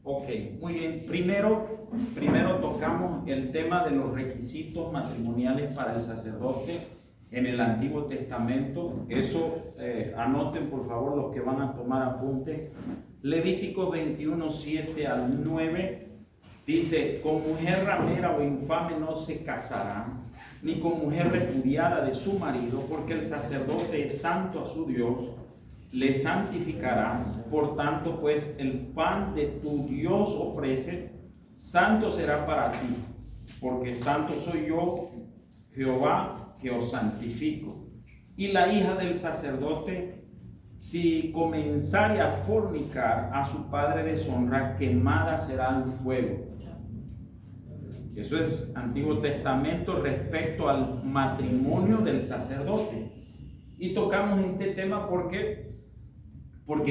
Ok, muy bien. Primero tocamos el tema de los requisitos matrimoniales para el sacerdote en el Antiguo Testamento. Eso anoten por favor los que van a tomar apunte. Levítico 21, 7 al 9 dice: con mujer ramera o infame no se casará, ni con mujer repudiada de su marido, porque el sacerdote es santo a su Dios. Le santificarás, por tanto, pues el pan de tu Dios ofrece, santo será para ti, porque santo soy yo, Jehová, que os santifico. Y la hija del sacerdote, si comenzare a fornicar, a su padre deshonra, quemada será al fuego. Eso es Antiguo Testamento respecto al matrimonio del sacerdote. Y tocamos este tema porque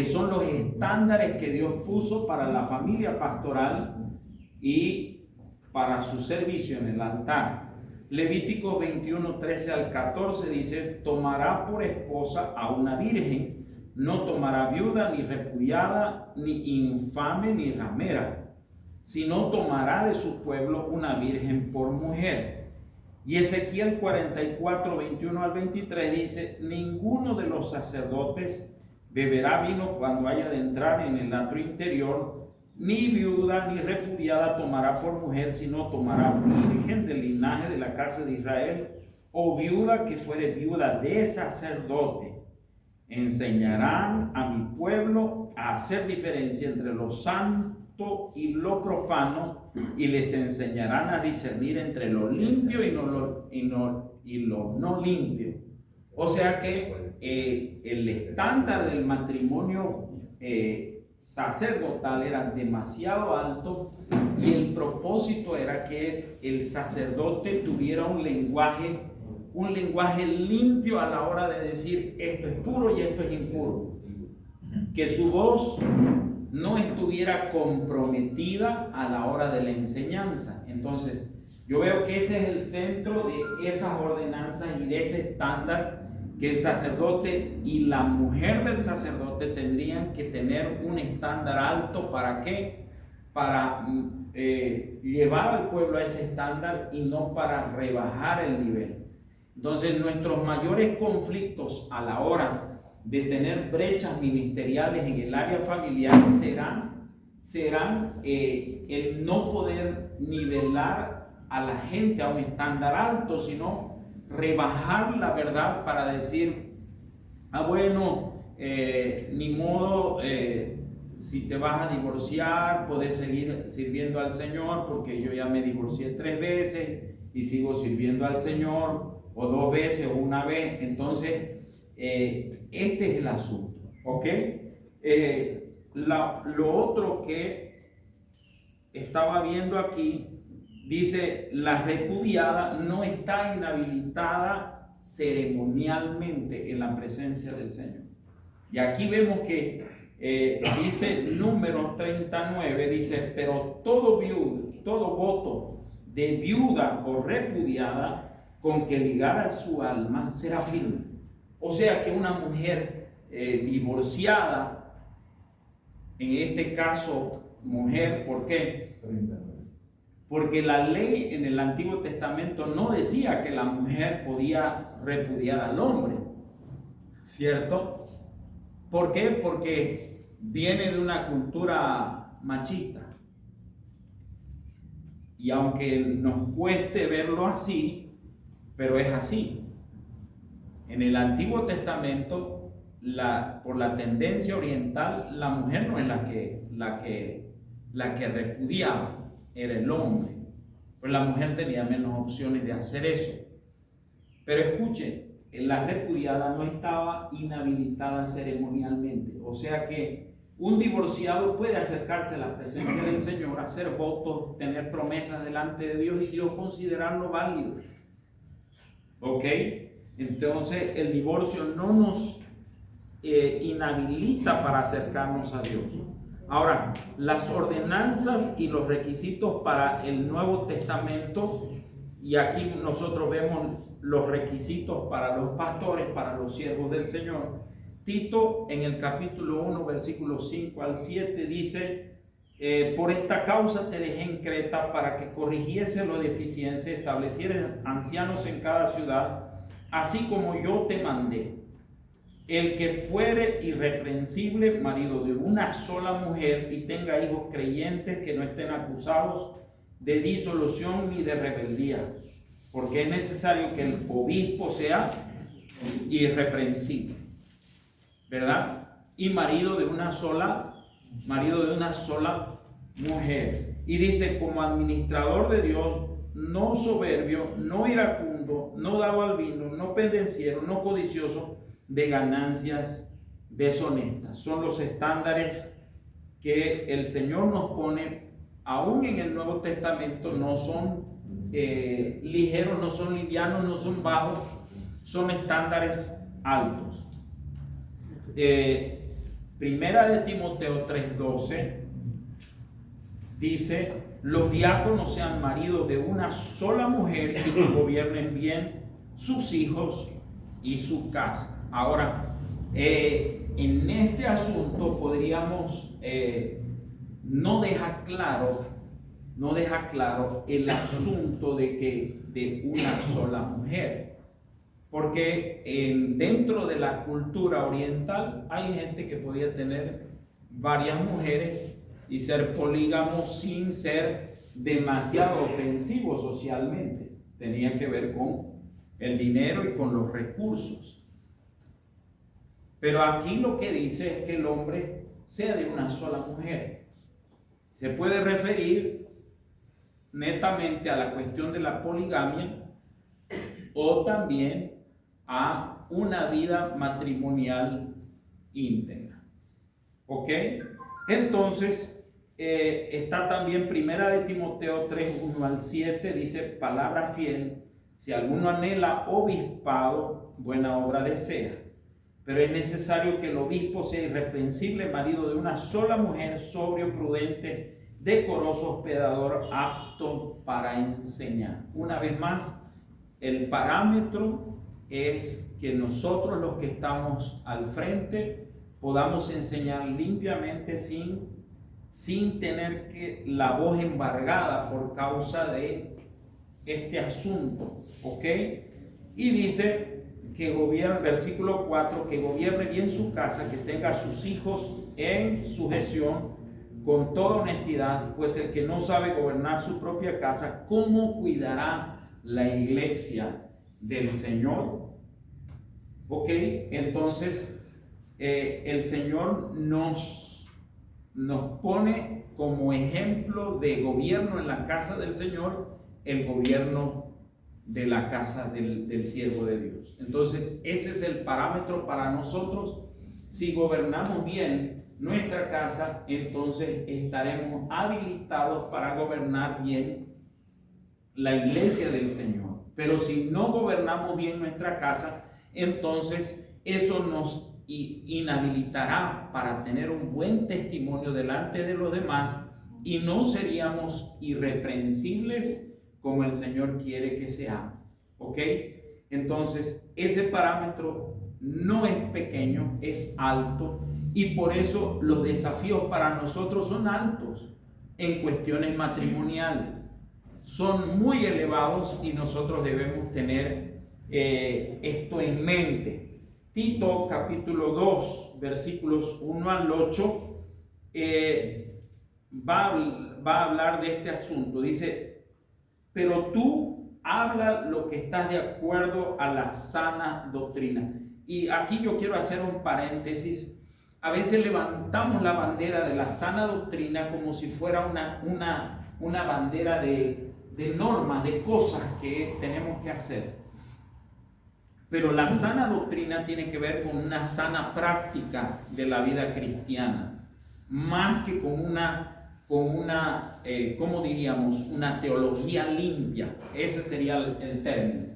son los estándares que Dios puso para la familia pastoral y para su servicio en el altar. Levítico 21, 13 al 14 dice: tomará por esposa a una virgen, no tomará viuda, ni repudiada, ni infame, ni ramera, sino tomará de su pueblo una virgen por mujer. Y Ezequiel 44, 21 al 23 dice: ninguno de los sacerdotes beberá vino cuando haya de entrar en el atrio interior, ni viuda ni repudiada tomará por mujer, sino tomará virgen del linaje de la casa de Israel, o viuda que fuere viuda de sacerdote. Enseñarán a mi pueblo a hacer diferencia entre lo santo y lo profano, y les enseñarán a discernir entre lo limpio y lo no limpio. O sea que el estándar del matrimonio sacerdotal era demasiado alto, y el propósito era que el sacerdote tuviera un lenguaje limpio a la hora de decir esto es puro y esto es impuro, que su voz no estuviera comprometida a la hora de la enseñanza. Entonces yo veo que ese es el centro de esas ordenanzas y de ese estándar, que el sacerdote y la mujer del sacerdote tendrían que tener un estándar alto. ¿Para qué? Para llevar al pueblo a ese estándar y no para rebajar el nivel. Entonces nuestros mayores conflictos a la hora de tener brechas ministeriales en el área familiar serán el no poder nivelar a la gente a un estándar alto, sino rebajar la verdad para decir: ni modo, si te vas a divorciar, puedes seguir sirviendo al Señor, porque yo ya me divorcié 3 veces y sigo sirviendo al Señor, o 2 veces o 1 vez. Entonces, este es el asunto, ¿ok? Lo otro que estaba viendo aquí, dice: la repudiada no está inhabilitada ceremonialmente en la presencia del Señor. Y aquí vemos que dice Números 39, dice: pero todo voto de viuda o repudiada con que ligara su alma será firme. O sea que una mujer divorciada, en este caso mujer, ¿por qué? Porque la ley en el Antiguo Testamento no decía que la mujer podía repudiar al hombre, ¿cierto? ¿Por qué? Porque viene de una cultura machista. Y aunque nos cueste verlo así, pero es así. En el Antiguo Testamento, por la tendencia oriental, la mujer no es la que repudiaba, era el hombre. Pues la mujer tenía menos opciones de hacer eso. Pero escuchen, la repudiada no estaba inhabilitada ceremonialmente. O sea que un divorciado puede acercarse a la presencia del Señor, hacer votos, tener promesas delante de Dios y Dios considerarlo válido. ¿Ok? Entonces el divorcio no nos inhabilita para acercarnos a Dios. Ahora, las ordenanzas y los requisitos para el Nuevo Testamento, y aquí nosotros vemos los requisitos para los pastores, para los siervos del Señor. Tito, en el capítulo 1, versículos 5 al 7, dice: por esta causa te dejé en Creta para que corrigiese lo deficiencia, establecieras ancianos en cada ciudad, así como yo te mandé. El que fuere irreprensible, marido de una sola mujer, y tenga hijos creyentes que no estén acusados de disolución ni de rebeldía, porque es necesario que el obispo sea irreprensible, ¿verdad? Y marido de una sola mujer. Y dice, como administrador de Dios, no soberbio, no iracundo, no dado al vino, no pendenciero, no codicioso de ganancias deshonestas. Son los estándares que el Señor nos pone, aún en el Nuevo Testamento. No son ligeros, no son livianos, no son bajos, son estándares altos. Primera de Timoteo 3:12 dice: los diáconos sean maridos de una sola mujer y que gobiernen bien sus hijos y su casa. Ahora, en este asunto podríamos, no deja claro el asunto de una sola mujer, porque dentro de la cultura oriental hay gente que podía tener varias mujeres y ser polígamo sin ser demasiado ofensivo socialmente. Tenía que ver con el dinero y con los recursos. Pero aquí lo que dice es que el hombre sea de una sola mujer. Se puede referir netamente a la cuestión de la poligamia o también a una vida matrimonial íntegra. ¿Ok? Entonces, está también Primera de Timoteo 3:1-7, dice: palabra fiel, si alguno anhela obispado, buena obra desea. Pero es necesario que el obispo sea irreprensible, marido de una sola mujer, sobrio, prudente, decoroso, hospedador, apto para enseñar. Una vez más, el parámetro es que nosotros, los que estamos al frente, podamos enseñar limpiamente sin tener la voz embargada por causa de este asunto. ¿Ok? Y dice que gobierne, versículo 4, que gobierne bien su casa, que tenga a sus hijos en sujeción con toda honestidad, pues el que no sabe gobernar su propia casa, ¿cómo cuidará la iglesia del Señor? Ok, entonces el Señor nos pone como ejemplo de gobierno en la casa del Señor el gobierno de la casa del siervo de Dios. Entonces ese es el parámetro para nosotros. Si gobernamos bien nuestra casa, entonces estaremos habilitados para gobernar bien la iglesia del Señor. Pero si no gobernamos bien nuestra casa, entonces eso nos inhabilitará para tener un buen testimonio delante de los demás y no seríamos irreprensibles como el Señor quiere que seamos. ¿Ok? Entonces, ese parámetro no es pequeño, es alto, y por eso los desafíos para nosotros son altos en cuestiones matrimoniales. Son muy elevados y nosotros debemos tener esto en mente. Tito capítulo 2, versículos 1-8, va a hablar de este asunto. Dice: pero tú habla lo que estás de acuerdo a la sana doctrina. Y aquí yo quiero hacer un paréntesis. A veces levantamos la bandera de la sana doctrina como si fuera una bandera de normas, de cosas que tenemos que hacer. Pero la sana doctrina tiene que ver con una sana práctica de la vida cristiana, más que con ¿cómo diríamos? Una teología limpia. Ese sería el término.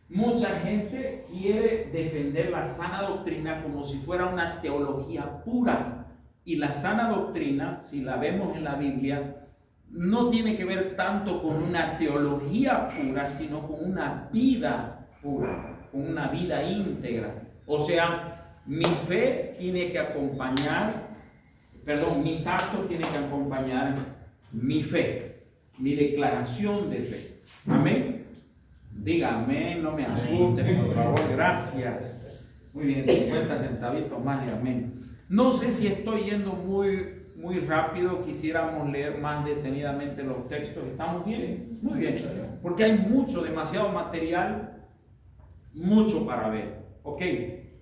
Mucha gente quiere defender la sana doctrina como si fuera una teología pura. Y la sana doctrina, si la vemos en la Biblia, no tiene que ver tanto con una teología pura, sino con una vida pura, con una vida íntegra. O sea, mi fe tiene que acompañar mis actos tienen que acompañar mi fe, mi declaración de fe. Amén. Diga amén, no me asusten, por favor, gracias. Muy bien, 50 centavitos más de amén. No sé si estoy yendo muy rápido, quisiéramos leer más detenidamente los textos. ¿Estamos bien? Muy bien, porque hay demasiado material, mucho para ver. Ok,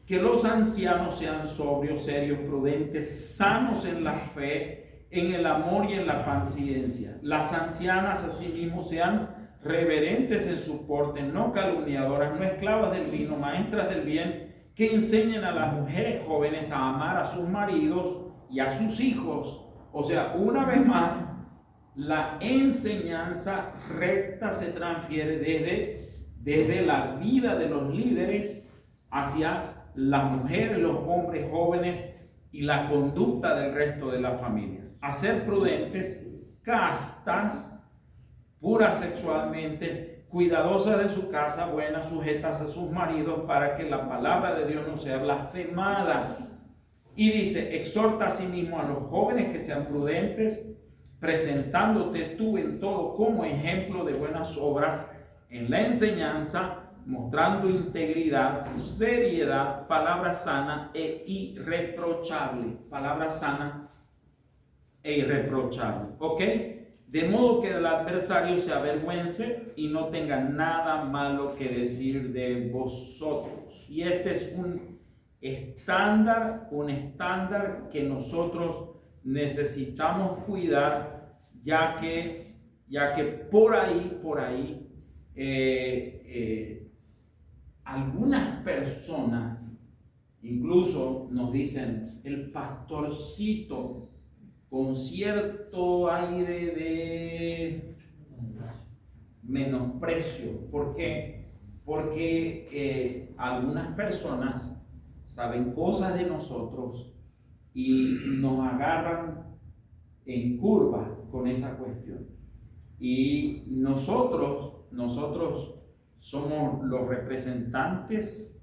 que los ancianos sean sobrios, serios, prudentes, sanos en la fe, en el amor y en la paciencia. Las ancianas asimismo sean reverentes en su porte, no calumniadoras, no esclavas del vino, maestras del bien, que enseñen a las mujeres jóvenes a amar a sus maridos y a sus hijos. O sea, una vez más, la enseñanza recta se transfiere desde la vida de los líderes hacia las mujeres, los hombres jóvenes y la conducta del resto de las familias. A ser prudentes, castas, puras sexualmente, cuidadosas de su casa, buenas, sujetas a sus maridos, para que la palabra de Dios no sea blasfemada. Y dice, exhorta a sí mismo a los jóvenes que sean prudentes, presentándote tú en todo como ejemplo de buenas obras, en la enseñanza, mostrando integridad, seriedad, palabra sana e irreprochable. Palabra sana e irreprochable. ¿Ok? De modo que el adversario se avergüence y no tenga nada malo que decir de vosotros. Y este es un estándar que nosotros necesitamos cuidar, ya que por ahí algunas personas incluso nos dicen el pastorcito, con cierto aire de menosprecio. ¿Por qué? Porque algunas personas saben cosas de nosotros y nos agarran en curva con esa cuestión. Y nosotros somos los representantes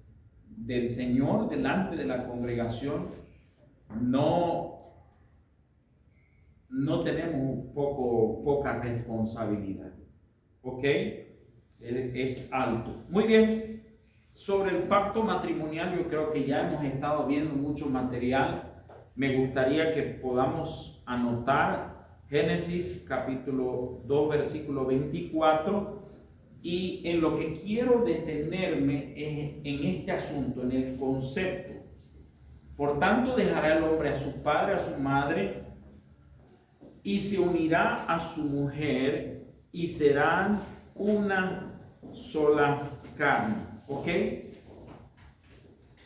del Señor delante de la congregación. No tenemos poca responsabilidad. ¿Ok? Es alto. Muy bien. Sobre el pacto matrimonial, yo creo que ya hemos estado viendo mucho material. Me gustaría que podamos anotar Génesis capítulo 2, versículo 24. Y en lo que quiero detenerme es en este asunto, en el concepto. Por tanto, dejará el hombre a su padre, a su madre, y se unirá a su mujer, y serán una sola carne. ¿Ok?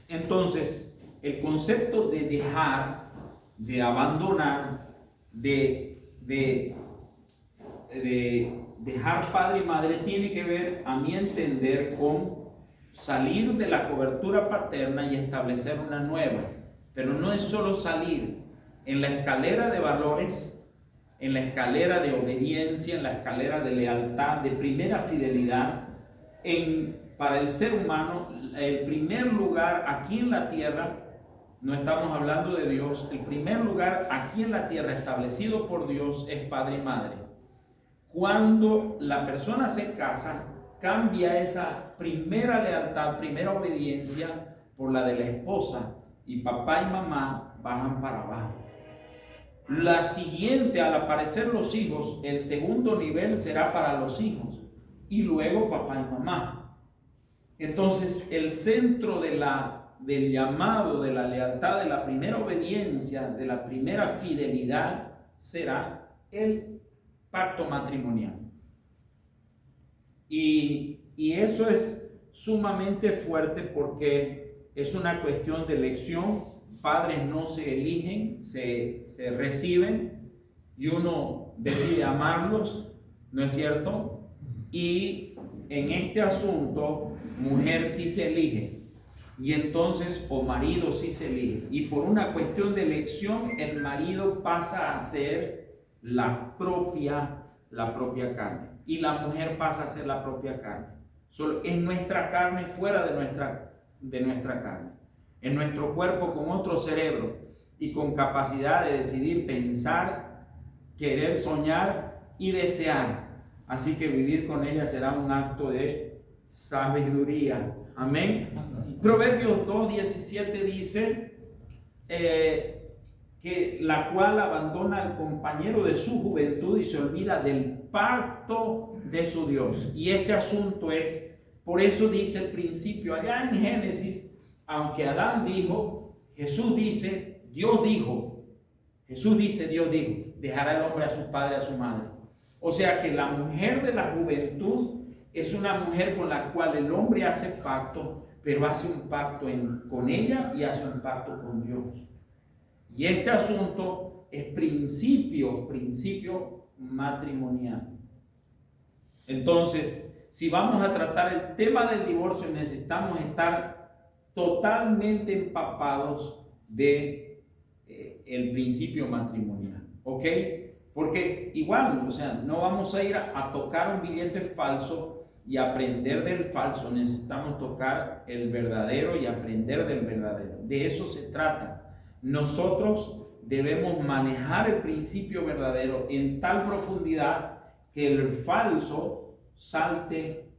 Entonces, el concepto de dejar, de abandonar, de dejar padre y madre tiene que ver, a mi entender, con salir de la cobertura paterna y establecer una nueva. Pero no es solo salir. En la escalera de valores, en la escalera de obediencia, en la escalera de lealtad, de primera fidelidad, para el ser humano, el primer lugar aquí en la tierra, no estamos hablando de Dios, el primer lugar aquí en la tierra establecido por Dios es padre y madre. Cuando la persona se casa, cambia esa primera lealtad, primera obediencia por la de la esposa, y papá y mamá bajan para abajo. La siguiente, al aparecer los hijos, el segundo nivel será para los hijos y luego papá y mamá. Entonces, el centro del llamado, de la lealtad, de la primera obediencia, de la primera fidelidad, será el pacto matrimonial. Y eso es sumamente fuerte porque es una cuestión de elección. Padres no se eligen, se reciben, y uno decide amarlos, ¿no es cierto? Y en este asunto, mujer sí se elige, y entonces, o marido sí se elige, y por una cuestión de elección, el marido pasa a ser la propia carne, y la mujer pasa a ser la propia carne. Solo es nuestra carne fuera de nuestra carne, en nuestro cuerpo con otro cerebro. y con capacidad de decidir, pensar, querer, soñar y desear. Así que vivir con ella será un acto de sabiduría. Amén. Proverbios 2:17 dice que la cual abandona al compañero de su juventud y se olvida del pacto de su Dios. Y este asunto es, por eso dice el principio allá en Génesis, aunque Adán dijo, Jesús dice, Dios dijo, Jesús dice, Dios dijo, dejará el hombre a su padre y a su madre. O sea que la mujer de la juventud es una mujer con la cual el hombre hace pacto, pero hace un pacto con ella y hace un pacto con Dios. Y este asunto es principio matrimonial. Entonces, si vamos a tratar el tema del divorcio, necesitamos estar totalmente empapados de el principio matrimonial, ¿ok? Porque igual, o sea, no vamos a ir a tocar un billete falso y aprender del falso. Necesitamos tocar el verdadero y aprender del verdadero. De eso se trata. Nosotros debemos manejar el principio verdadero en tal profundidad que el falso salte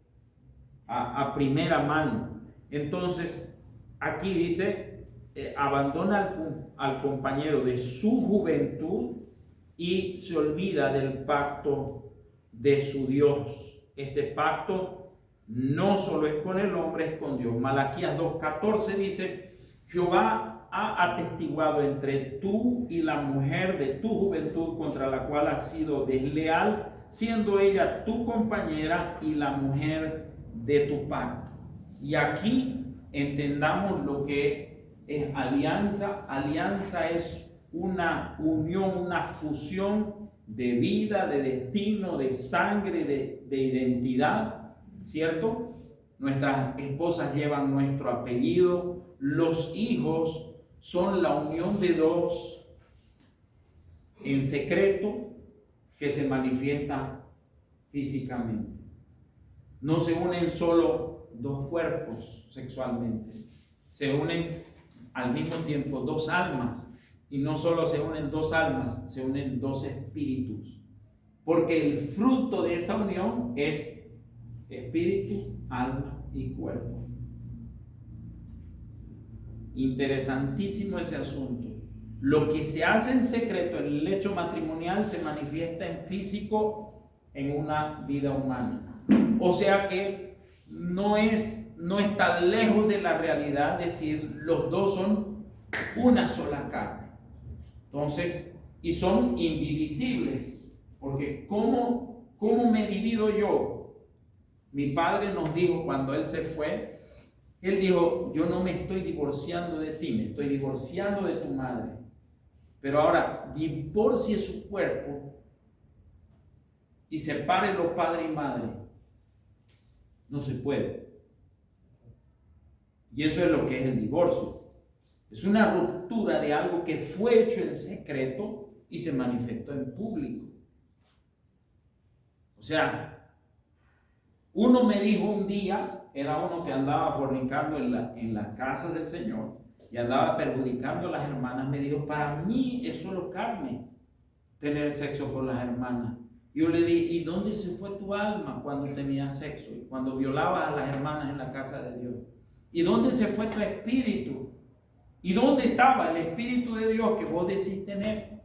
a primera mano. Entonces, aquí dice, abandona al compañero de su juventud y se olvida del pacto de su Dios. Este pacto no solo es con el hombre, es con Dios. Malaquías 2:14 dice, Jehová ha atestiguado entre tú y la mujer de tu juventud contra la cual has sido desleal, siendo ella tu compañera y la mujer de tu pacto. Y aquí entendamos lo que es alianza. Alianza es una unión, una fusión de vida, de destino, de sangre, de identidad, ¿cierto? Nuestras esposas llevan nuestro apellido, los hijos son la unión de dos en secreto que se manifiesta físicamente. No se unen solo dos cuerpos sexualmente, se unen al mismo tiempo dos almas. Y no solo se unen dos almas, se unen dos espíritus. Porque el fruto de esa unión es espíritu, alma y cuerpo. Interesantísimo ese asunto. Lo que se hace en secreto en el lecho matrimonial se manifiesta en físico en una vida humana. O sea que no está lejos de la realidad decir los dos son una sola carne. Entonces, y son indivisibles, porque ¿cómo me divido yo? Mi padre nos dijo cuando él se fue, él dijo, yo no me estoy divorciando de ti, me estoy divorciando de tu madre. Pero ahora, divorcie su cuerpo y separe los padre y madre. No se puede. Y eso es lo que es el divorcio. Es una ruptura de algo que fue hecho en secreto y se manifestó en público. O sea, uno me dijo un día, era uno que andaba fornicando en la casa del Señor y andaba perjudicando a las hermanas, me dijo, para mí es solo carne tener sexo con las hermanas. Yo le dije, ¿y dónde se fue tu alma cuando tenías sexo? Cuando violabas a las hermanas en la casa de Dios. ¿Y dónde se fue tu espíritu? ¿Y dónde estaba el Espíritu de Dios que vos decís tener?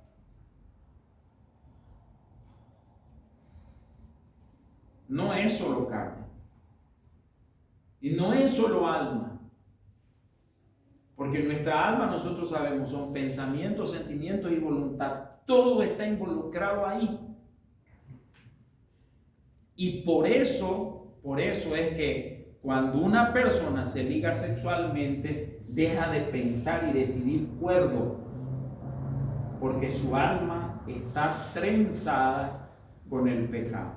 No es solo carne. Y no es solo alma. Porque nuestra alma, nosotros sabemos, son pensamientos, sentimientos y voluntad. Todo está involucrado ahí. Y por eso es que cuando una persona se liga sexualmente, deja de pensar y decidir cuerdo, porque su alma está trenzada con el pecado.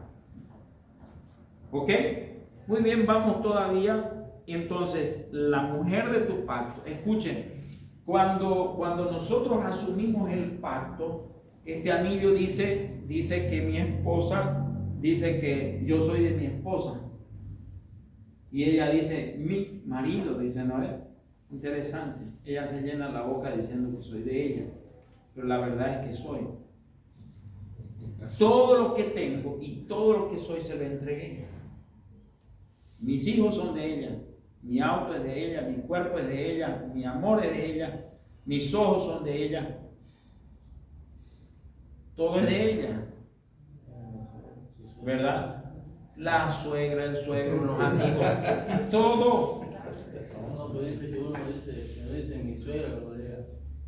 ¿Ok? Muy bien, vamos todavía. Entonces, la mujer de tu pacto. Escuchen, cuando nosotros asumimos el pacto, este anillo dice que mi esposa, dice que yo soy de mi esposa. Y ella dice, mi marido, dice Noé. Interesante. Ella se llena la boca diciendo que soy de ella, pero la verdad es que soy. Todo lo que tengo y todo lo que soy se lo entregué. Mis hijos son de ella, mi auto es de ella, mi cuerpo es de ella, mi amor es de ella, mis ojos son de ella. Todo es de ella, ¿verdad? La suegra, el suegro, los amigos, todo. Uno dice mi suegra,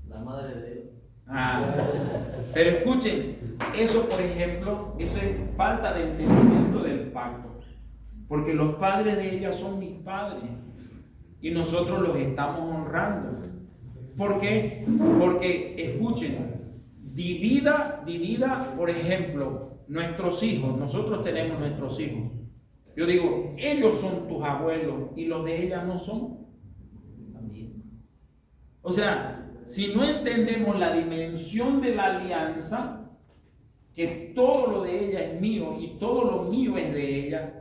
la madre de él. Pero escuchen, eso por ejemplo, eso es falta de entendimiento del pacto. Porque los padres de ella son mis padres y nosotros los estamos honrando. ¿Por qué? Porque, escuchen, divida, por ejemplo, nuestros hijos. Nosotros tenemos nuestros hijos. Yo digo, ellos son tus abuelos y los de ella no son. O sea, si no entendemos la dimensión de la alianza, que todo lo de ella es mío y todo lo mío es de ella.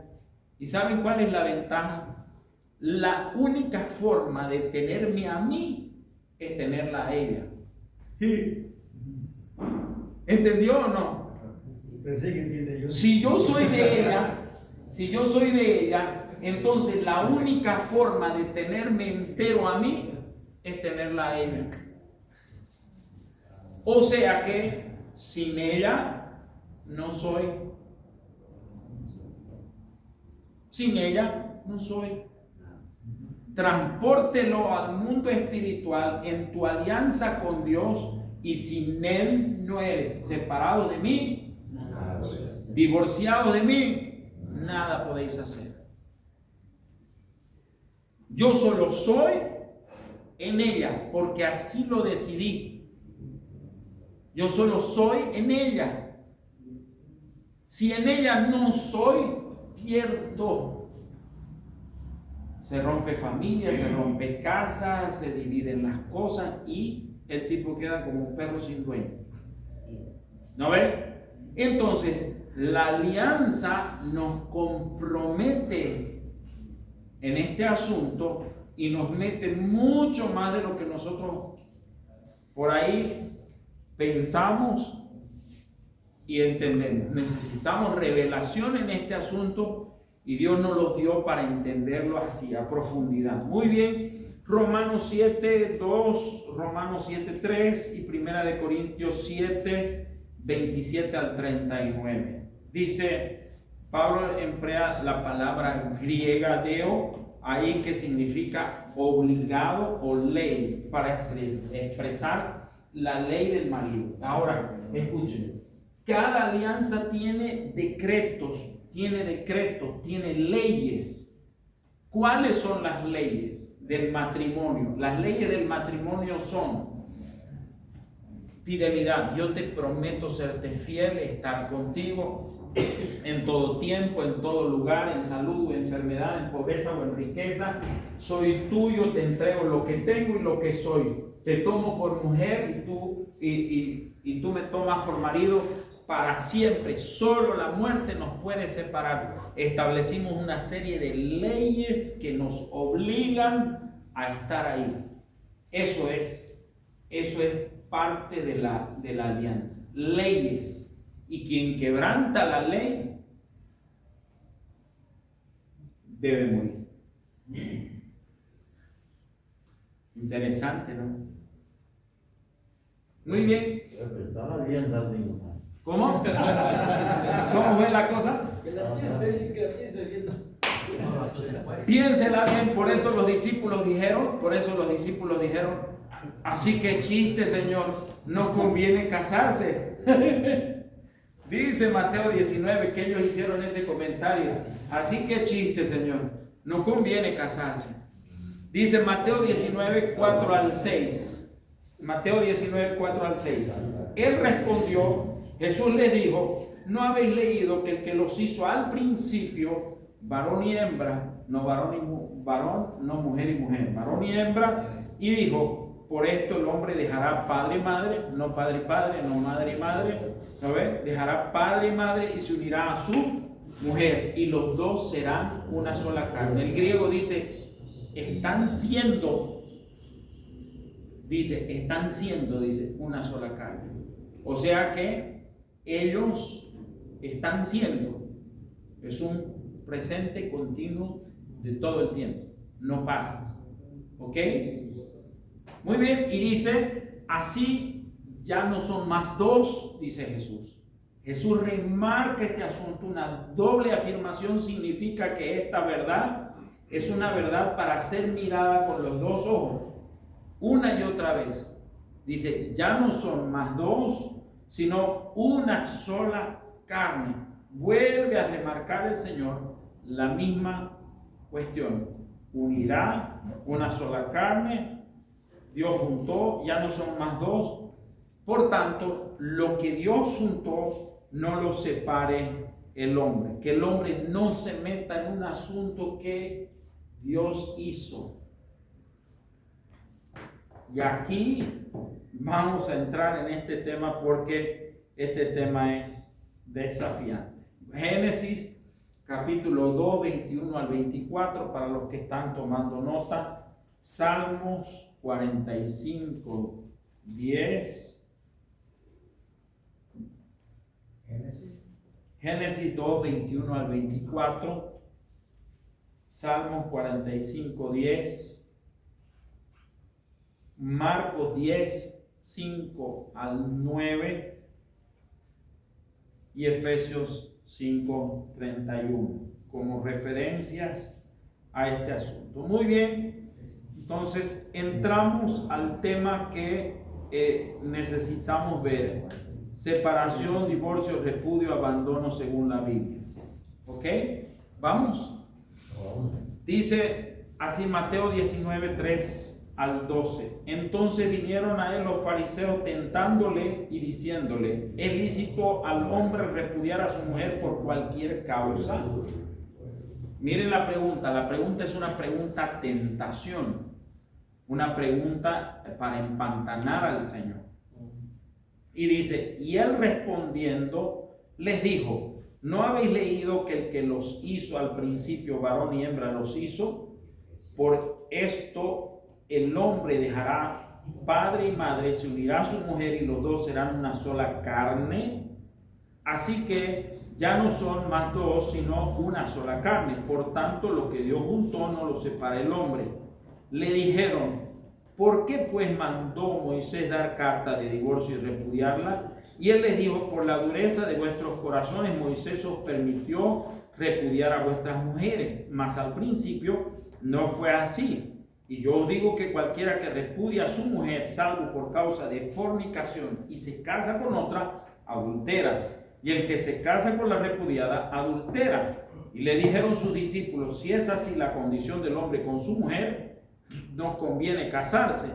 ¿Y saben cuál es la ventaja? La única forma de tenerme a mí es tenerla a ella. ¿Entendió o no? Si yo soy de ella, entonces la única forma de tenerme entero a mí es tenerla a ella. O sea que sin ella no soy. Sin ella no soy. Transpórtelo al mundo espiritual en tu alianza con Dios y sin Él no eres. Separado de mí, divorciado de mí, nada podéis hacer. Yo solo soy en ella porque así lo decidí. Yo solo soy en ella. Si en ella no soy, pierdo. Se rompe familia, se rompe casa, se dividen las cosas y el tipo queda como un perro sin dueño. ¿No ven? Entonces, la alianza nos compromete en este asunto y nos mete mucho más de lo que nosotros por ahí pensamos y entendemos. Necesitamos revelación en este asunto y Dios nos los dio para entenderlo así a profundidad. Muy bien, Romanos 7:2, Romanos 7:3 y Primera de Corintios 7:27 al 39. Dice, Pablo emplea la palabra griega deo, ahí que significa obligado o ley, para expresar la ley del marido. Ahora, escuchen, cada alianza tiene decretos, tiene leyes. ¿Cuáles son las leyes del matrimonio? Las leyes del matrimonio son fidelidad. Yo te prometo serte fiel, estar contigo en todo tiempo, en todo lugar, en salud o enfermedad, en pobreza o en riqueza. Soy tuyo, te entrego lo que tengo y lo que soy. Te tomo por mujer y tú me tomas por marido para siempre. Solo la muerte nos puede separar. Establecimos una serie de leyes que nos obligan a estar ahí. Eso es parte de la alianza. Leyes. Y quien quebranta la ley debe morir. Interesante, ¿no? Muy bien. ¿Cómo? ¿Cómo fue la cosa? Piénsela bien, por eso los discípulos dijeron, así que chiste, Señor, no conviene casarse. Dice Mateo 19 que ellos hicieron ese comentario, así que chiste, Señor, no conviene casarse. Dice Mateo 19, 4 al 6. Mateo 19, 4 al 6. Él respondió, Jesús les dijo, ¿no habéis leído que el que los hizo al principio, varón y hembra, no mujer y mujer, varón y hembra, y dijo, por esto el hombre dejará padre y madre, no padre y padre, no madre y madre, ¿no ves? Dejará padre y madre y se unirá a su mujer, y los dos serán una sola carne. El griego dice, están siendo dice, están siendo, dice, una sola carne. O sea que ellos están siendo, es un presente continuo de todo el tiempo, no para. ¿Ok? Muy bien, y dice, así ya no son más dos, dice Jesús. Jesús remarca este asunto, una doble afirmación significa que esta verdad es una verdad para ser mirada con los dos ojos, una y otra vez. Dice, ya no son más dos, sino una sola carne. Vuelve a remarcar el Señor la misma cuestión. Unirá una sola carne. Dios juntó, ya no son más dos. Por tanto, lo que Dios juntó, no lo separe el hombre. Que el hombre no se meta en un asunto que Dios hizo. Y aquí vamos a entrar en este tema porque este tema es desafiante. Génesis capítulo 2, 21 al 24, para los que están tomando nota. Salmos 45, 10. Génesis 2, 21 al 24. Salmos 45, 10. Marcos 10, 5 al 9 y Efesios 5, 31 como referencias a este asunto. Muy bien, entonces entramos al tema que necesitamos ver: separación, divorcio, repudio, abandono según la Biblia. ¿Ok? ¿Vamos? Dice así Mateo 19, 3 al 12. Entonces vinieron a él los fariseos tentándole y diciéndole: ¿es lícito al hombre repudiar a su mujer por cualquier causa? Miren la pregunta es una pregunta tentación, una pregunta para empantanar al Señor. Y dice, y él respondiendo les dijo: ¿no habéis leído que el que los hizo al principio, varón y hembra los hizo? Por esto el hombre dejará padre y madre, se unirá a su mujer y los dos serán una sola carne. Así que ya no son más dos, sino una sola carne. Por tanto, lo que Dios juntó no lo separa el hombre. Le dijeron: ¿por qué pues mandó Moisés dar carta de divorcio y repudiarla? Y él les dijo: por la dureza de vuestros corazones Moisés os permitió repudiar a vuestras mujeres, mas al principio no fue así. Y yo os digo que cualquiera que repudia a su mujer, salvo por causa de fornicación, y se casa con otra, adultera. Y el que se casa con la repudiada, adultera. Y le dijeron sus discípulos: si es así la condición del hombre con su mujer, no conviene casarse.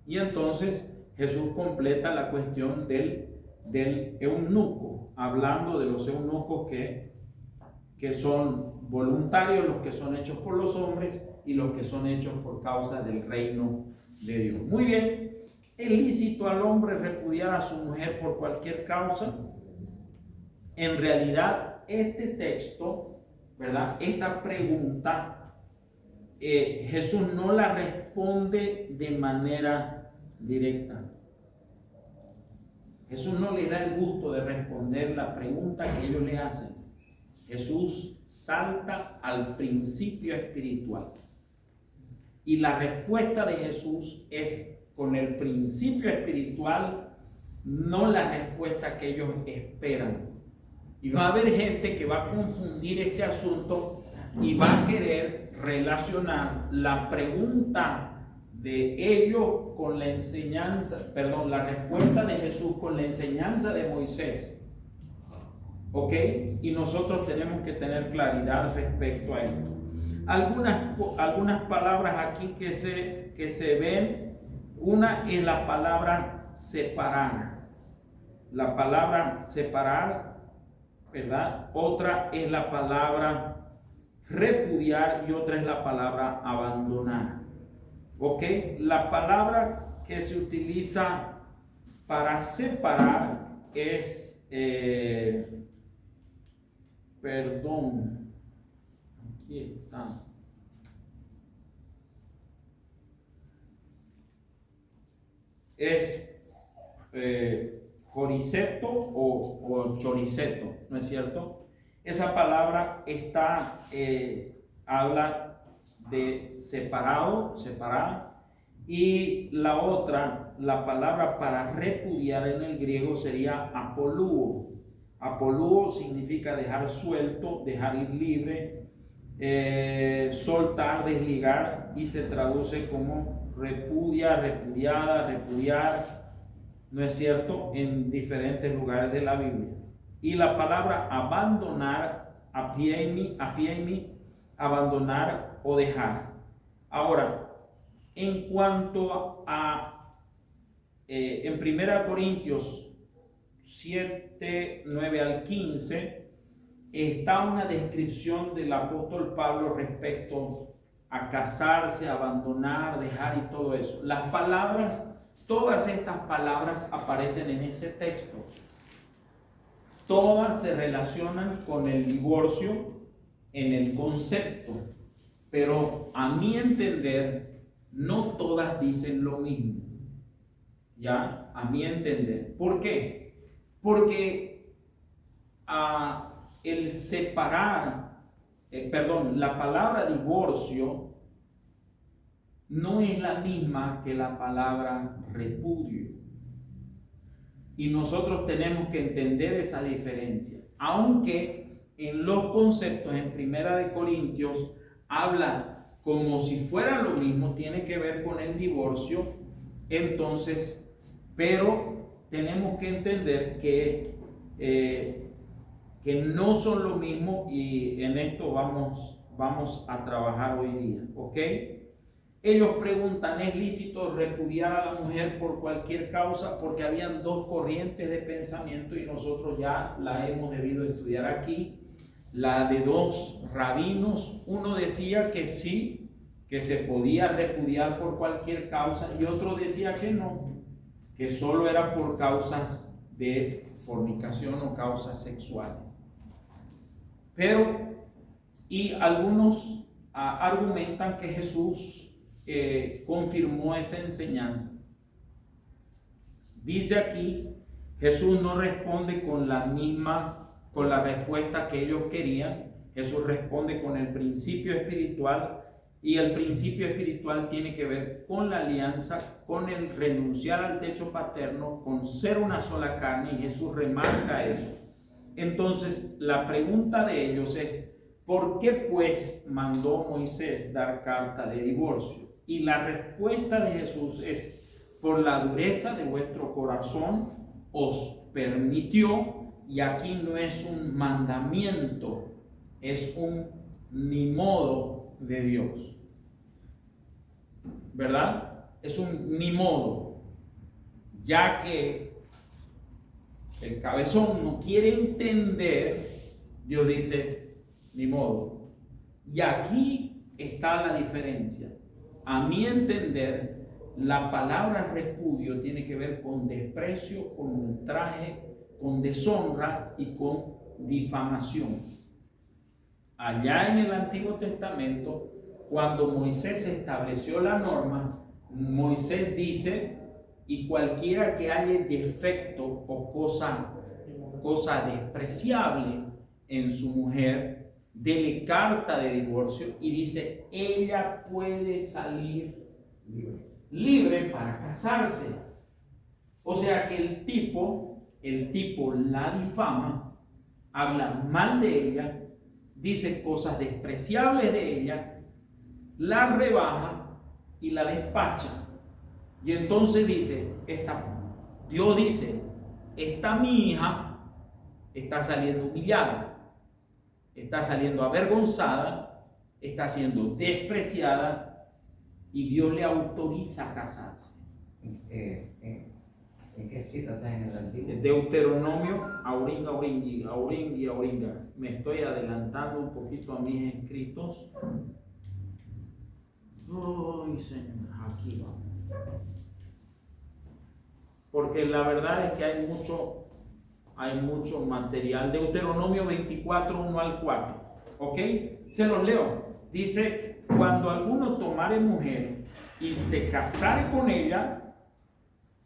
Y entonces Jesús completa la cuestión del eunuco, hablando de los eunucos que son voluntarios, los que son hechos por los hombres y los que son hechos por causa del reino de Dios. Muy bien, ¿es lícito al hombre repudiar a su mujer por cualquier causa? En realidad, este texto, ¿verdad? Esta pregunta, Jesús no la responde de manera directa. Jesús no le da el gusto de responder la pregunta que ellos le hacen. Jesús salta al principio espiritual. Y la respuesta de Jesús es con el principio espiritual, no la respuesta que ellos esperan. Y va a haber gente que va a confundir este asunto y va a querer relacionar la pregunta de ellos con la enseñanza, la respuesta de Jesús con la enseñanza de Moisés. ¿Ok? Y nosotros tenemos que tener claridad respecto a esto. Algunas palabras aquí que se ven. Una es la palabra separar. La palabra separar, ¿verdad? Otra es la palabra repudiar y otra es la palabra abandonar. ¿Ok? La palabra que se utiliza para separar es perdón, aquí está. es coriceto o choriceto, ¿no es cierto? Esa palabra habla de separado, separar, y la otra, la palabra para repudiar en el griego sería apolúo. Apolúo significa dejar suelto, dejar ir libre, soltar, desligar, y se traduce como repudia, repudiada, repudiar, ¿no es cierto?, en diferentes lugares de la Biblia. Y la palabra abandonar, apiemi, abandonar o dejar. Ahora, en cuanto en 1 Corintios 7, 9 al 15, está una descripción del apóstol Pablo respecto a casarse, abandonar, dejar y todo eso. Las palabras, todas estas palabras aparecen en ese texto. Todas se relacionan con el divorcio en el concepto, pero a mi entender, no todas dicen lo mismo. ¿Ya? A mi entender. ¿Por qué? Porque el separar, la palabra divorcio no es la misma que la palabra repudio. Y nosotros tenemos que entender esa diferencia. Aunque en los conceptos en 1 Corintios habla como si fuera lo mismo, tiene que ver con el divorcio, entonces, pero tenemos que entender que no son lo mismo, y en esto vamos a trabajar hoy día, ¿ok? Ellos preguntan, ¿es lícito repudiar a la mujer por cualquier causa? Porque habían dos corrientes de pensamiento y nosotros ya la hemos debido estudiar aquí. La de dos rabinos, uno decía que sí, que se podía repudiar por cualquier causa, y otro decía que no, que solo era por causas de fornicación o causas sexuales. Y algunos argumentan que Jesús confirmó esa enseñanza. Dice aquí, Jesús no responde con la respuesta que ellos querían. Jesús responde con el principio espiritual, y el principio espiritual tiene que ver con la alianza, con el renunciar al techo paterno, con ser una sola carne, y Jesús remarca eso. Entonces, la pregunta de ellos es, ¿por qué pues mandó Moisés dar carta de divorcio? Y la respuesta de Jesús es, por la dureza de vuestro corazón os permitió, y aquí no es un mandamiento, es un ni modo de Dios, ¿verdad? Es un ni modo, ya que el cabezón no quiere entender, Dios dice, ni modo. Y aquí está la diferencia. A mi entender, la palabra repudio tiene que ver con desprecio, con ultraje, con deshonra y con difamación. Allá en el Antiguo Testamento, cuando Moisés estableció la norma, Moisés dice, y cualquiera que haya defecto o cosa despreciable en su mujer, dele carta de divorcio, y dice, ella puede salir libre para casarse. O sea que el tipo la difama, habla mal de ella, dice cosas despreciables de ella, la rebaja y la despacha. Y entonces Dios dice, mi hija está saliendo humillada, está saliendo avergonzada, está siendo despreciada, y Dios le autoriza a casarse. ¿En qué cita está en el Antiguo? Deuteronomio, auringa. Me estoy adelantando un poquito a mis escritos. Ay, Señor, aquí vamos. Porque la verdad es que hay mucho material. Deuteronomio 24, 1 al 4. ¿Ok? Se los leo. Dice, cuando alguno tomare mujer y se casare con ella,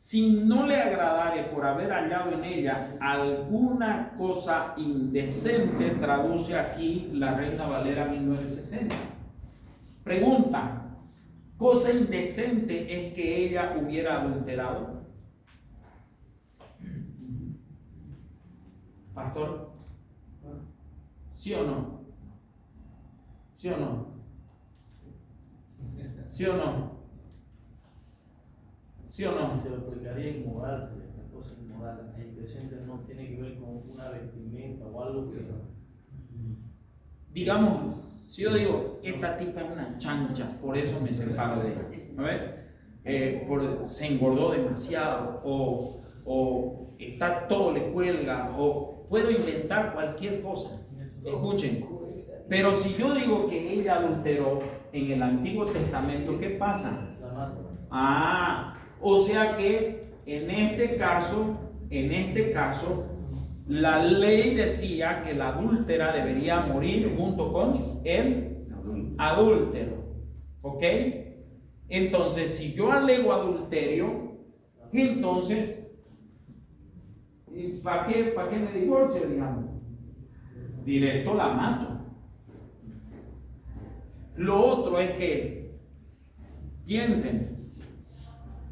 si no le agradare por haber hallado en ella alguna cosa indecente, traduce aquí la Reina Valera 1960. Pregunta: ¿cosa indecente es que ella hubiera adulterado? Pastor, ¿sí o no? ¿Sí o no? ¿Sí o no? ¿Sí o no? Se lo aplicaría inmoral, sería una cosa inmoral. La indecente no tiene que ver con una vestimenta o algo que Digamos, si yo digo, esta tipa es una chancha, por eso me separo de ella. A ver, se engordó demasiado, o está todo le cuelga, o puedo inventar cualquier cosa. Escuchen, pero si yo digo que ella adulteró en el Antiguo Testamento, ¿qué pasa? la mata. O sea que en este caso, la ley decía que la adúltera debería morir junto con el adúltero. ¿Ok? Entonces, si yo alego adulterio, entonces, ¿para qué me divorcio, digamos? Directo la mato. Lo otro es que, piensen,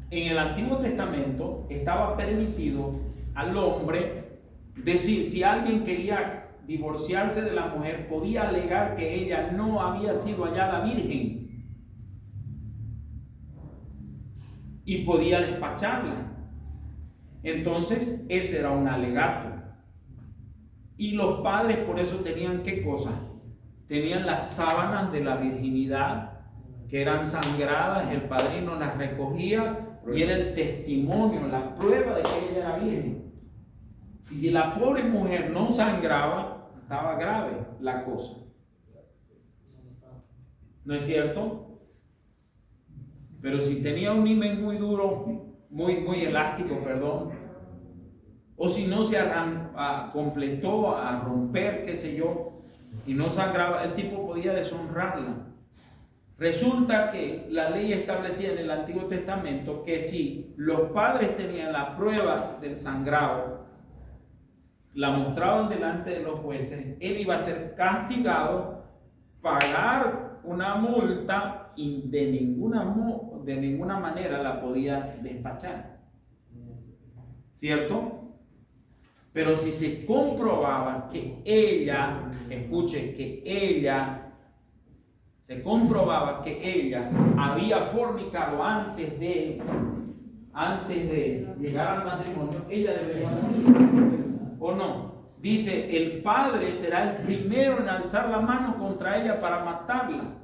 en el Antiguo Testamento estaba permitido al hombre decir, si alguien quería divorciarse de la mujer, podía alegar que ella no había sido hallada virgen y podía despacharla. Entonces, ese era un alegato. Y los padres por eso tenían, ¿qué cosa? Tenían las sábanas de la virginidad que eran sangradas, el padrino las recogía y era el testimonio, la prueba de que ella era virgen. Y si la pobre mujer no sangraba, estaba grave la cosa. ¿No es cierto? Pero si tenía un himen muy duro, muy elástico, perdón, o si no se completó a romper, qué sé yo, y no sangraba, el tipo podía deshonrarla. Resulta que la ley establecía en el Antiguo Testamento que si los padres tenían la prueba del sangrado, la mostraban delante de los jueces, él iba a ser castigado, pagar una multa y de ninguna manera la podía despachar. ¿Cierto? Pero si se comprobaba que ella, escuche, se comprobaba que ella había fornicado antes de llegar al matrimonio, ella debería morir. ¿O no? Dice, el padre será el primero en alzar la mano contra ella para matarla.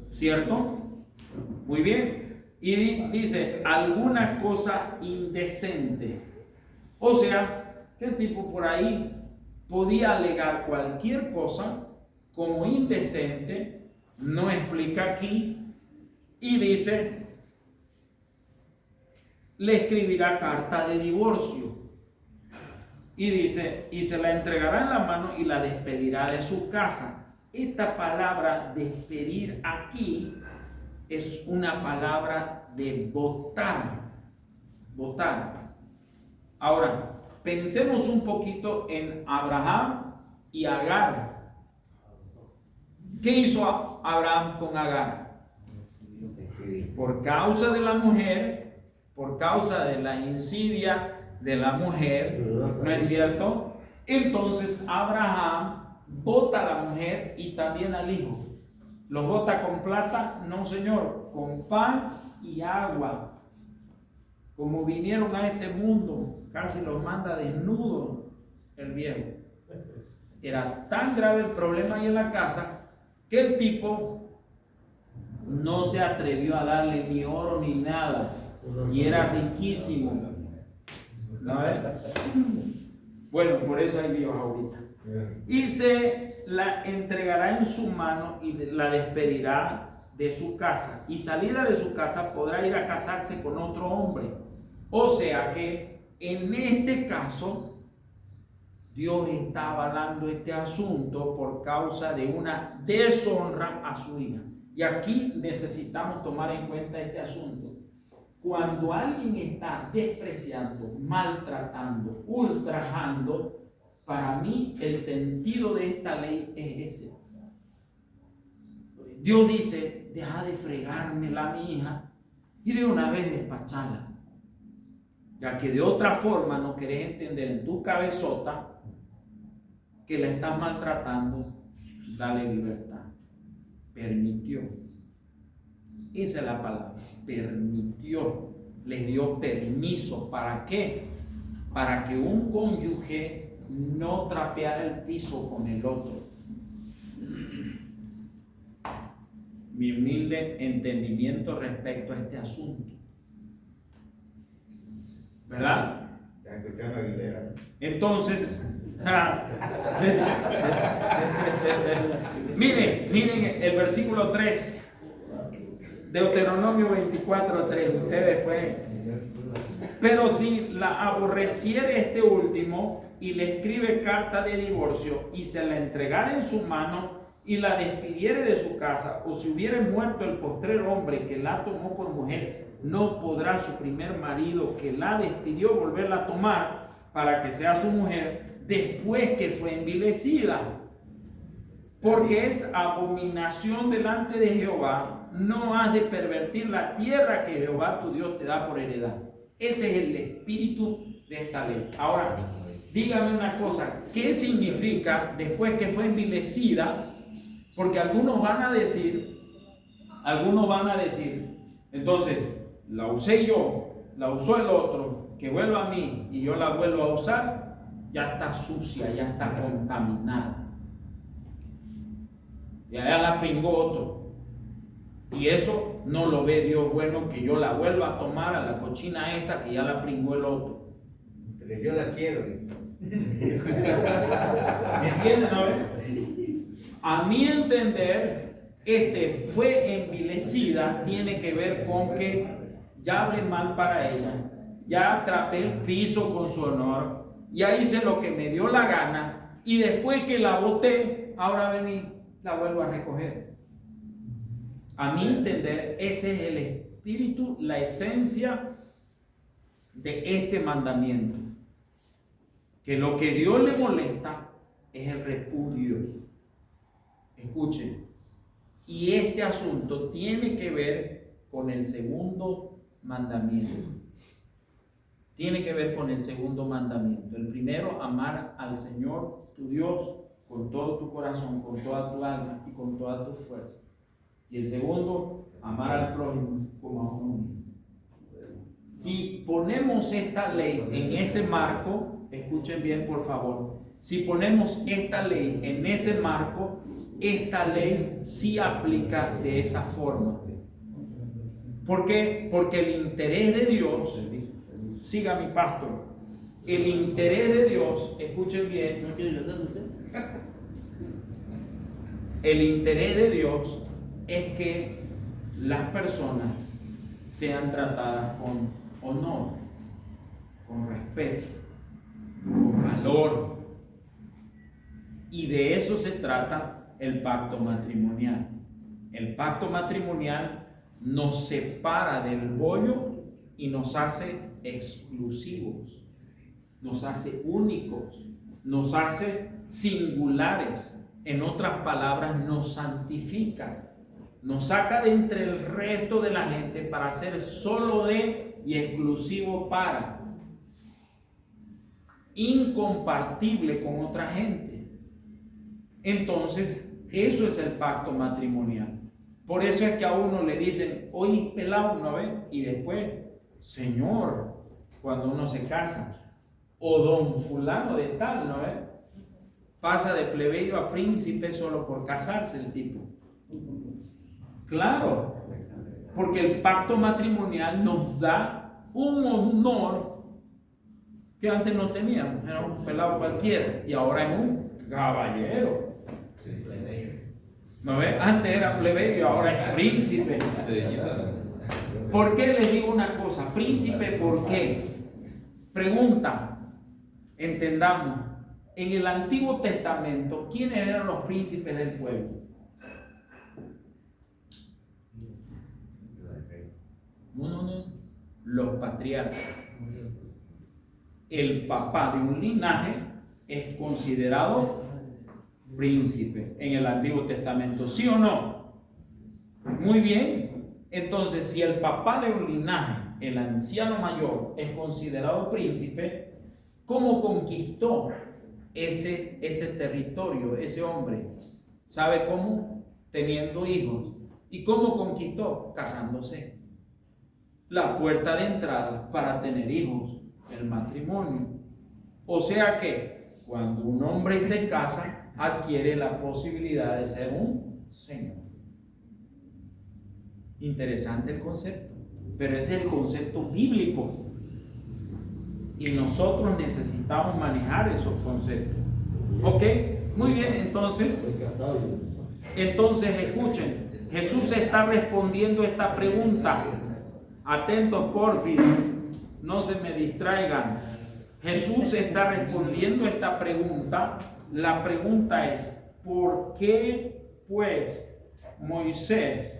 ¿Cierto? Muy bien. Y dice, alguna cosa indecente. O sea, que el tipo por ahí podía alegar cualquier cosa como indecente, no explica aquí, y dice, le escribirá carta de divorcio. Y dice, y se la entregará en la mano y la despedirá de su casa. Esta palabra despedir aquí es una palabra de votar. Votar. Ahora, pensemos un poquito en Abraham y Agar. ¿Qué hizo Abraham con Agar? Por causa de la mujer, por causa de la insidia de la mujer, ¿no es cierto? Entonces Abraham bota a la mujer y también al hijo. ¿Los bota con plata? No, señor, con pan y agua. Como vinieron a este mundo, casi los manda desnudos el viejo. Era tan grave el problema ahí en la casa que el tipo no se atrevió a darle ni oro ni nada, y era riquísimo. ¿No? Bueno, por eso hay Dios ahorita. Y se la entregará en su mano y la despedirá de su casa, y salida de su casa podrá ir a casarse con otro hombre. O sea que en este caso Dios está avalando este asunto por causa de una deshonra a su hija. Y aquí necesitamos tomar en cuenta este asunto. Cuando alguien está despreciando, maltratando, ultrajando, para mí el sentido de esta ley es ese. Dios dice, deja de fregármela, mi hija, y de una vez despacharla. Ya que de otra forma no querés entender en tu cabezota que la estás maltratando, dale libertad. Permitió. Esa es la palabra, permitió. Les dio permiso. ¿Para qué? Para que un cónyuge no trapeara el piso con el otro. Mi humilde entendimiento respecto a este asunto. ¿Verdad? Ya escuchando a Aguilera. Entonces, miren el versículo 3. Deuteronomio 24:3. Ustedes pueden. Pero si la aborreciere este último y le escribe carta de divorcio y se la entregare en su mano y la despidiere de su casa, o si hubiere muerto el postrer hombre que la tomó por mujer, no podrá su primer marido que la despidió volverla a tomar para que sea su mujer después que fue envilecida. Porque es abominación delante de Jehová, no has de pervertir la tierra que Jehová tu Dios te da por heredad. Ese es el espíritu de esta ley. Ahora, dígame una cosa, ¿qué significa después que fue envilecida? Porque algunos van a decir, entonces, la usé yo, la usó el otro, que vuelva a mí y yo la vuelvo a usar, ya está sucia, ya está contaminada. Ya la pringó otro. Y eso no lo ve Dios bueno, que yo la vuelva a tomar a la cochina esta que ya la pringó el otro. Pero yo la quiero. ¿Me entienden? A ver. A mi entender, fue envilecida, tiene que ver con que ya hablé mal para ella, ya trapé el piso con su honor, ya hice lo que me dio la gana, y después que la boté, ahora vení, la vuelvo a recoger. A mi entender, ese es el espíritu, la esencia de este mandamiento. Que lo que Dios le molesta es el repudio. Escuchen, y este asunto tiene que ver con el segundo mandamiento. Tiene que ver con el segundo mandamiento. El primero, amar al Señor, tu Dios, con todo tu corazón, con toda tu alma y con toda tu fuerza. Y el segundo, amar al prójimo como a uno mismo. Si ponemos esta ley en ese marco, escuchen bien por favor, si ponemos esta ley en ese marco, esta ley sí aplica de esa forma. ¿Por qué? Porque el interés de Dios, siga mi pastor, el interés de Dios, escuchen bien, ¿No quiere casarse usted? el interés de Dios es que las personas sean tratadas con honor, con respeto, con valor. Y de eso se trata el pacto matrimonial. El pacto matrimonial nos separa del bollo y nos hace exclusivos, nos hace únicos, nos hace singulares. En otras palabras, nos santifica, nos saca de entre el resto de la gente para ser solo de y exclusivo para, incompartible con otra gente. Entonces, eso es el pacto matrimonial. Por eso es que a uno le dicen, oye, pelado una vez, y después, señor, cuando uno se casa, o don fulano de tal, ¿no ves? Pasa de plebeyo a príncipe solo por casarse el tipo. Claro, porque el pacto matrimonial nos da un honor que antes no teníamos, era un pelado cualquiera, y ahora es un caballero. ¿No ves? Antes era plebeyo, ahora es príncipe. ¿Por qué les digo una cosa? Príncipe, ¿por qué? Pregunta, entendamos. En el Antiguo Testamento, ¿quiénes eran los príncipes del pueblo? No. los patriarcas. El papá de un linaje es considerado príncipe en el Antiguo Testamento, ¿sí o no? Muy bien. Entonces, si el papá de un linaje, el anciano mayor, es considerado príncipe, ¿cómo conquistó ese territorio, ese hombre? ¿Sabe cómo? Teniendo hijos. ¿Y cómo conquistó? Casándose. La puerta de entrada para tener hijos, el matrimonio. O sea que cuando un hombre se casa, adquiere la posibilidad de ser un señor. Interesante el concepto, pero ese es el concepto bíblico. Y nosotros necesitamos manejar esos conceptos. ¿Ok? Muy bien, entonces escuchen, Jesús está respondiendo esta pregunta. Atentos, porfis, no se me distraigan. Jesús está respondiendo esta pregunta. La pregunta es, ¿por qué pues Moisés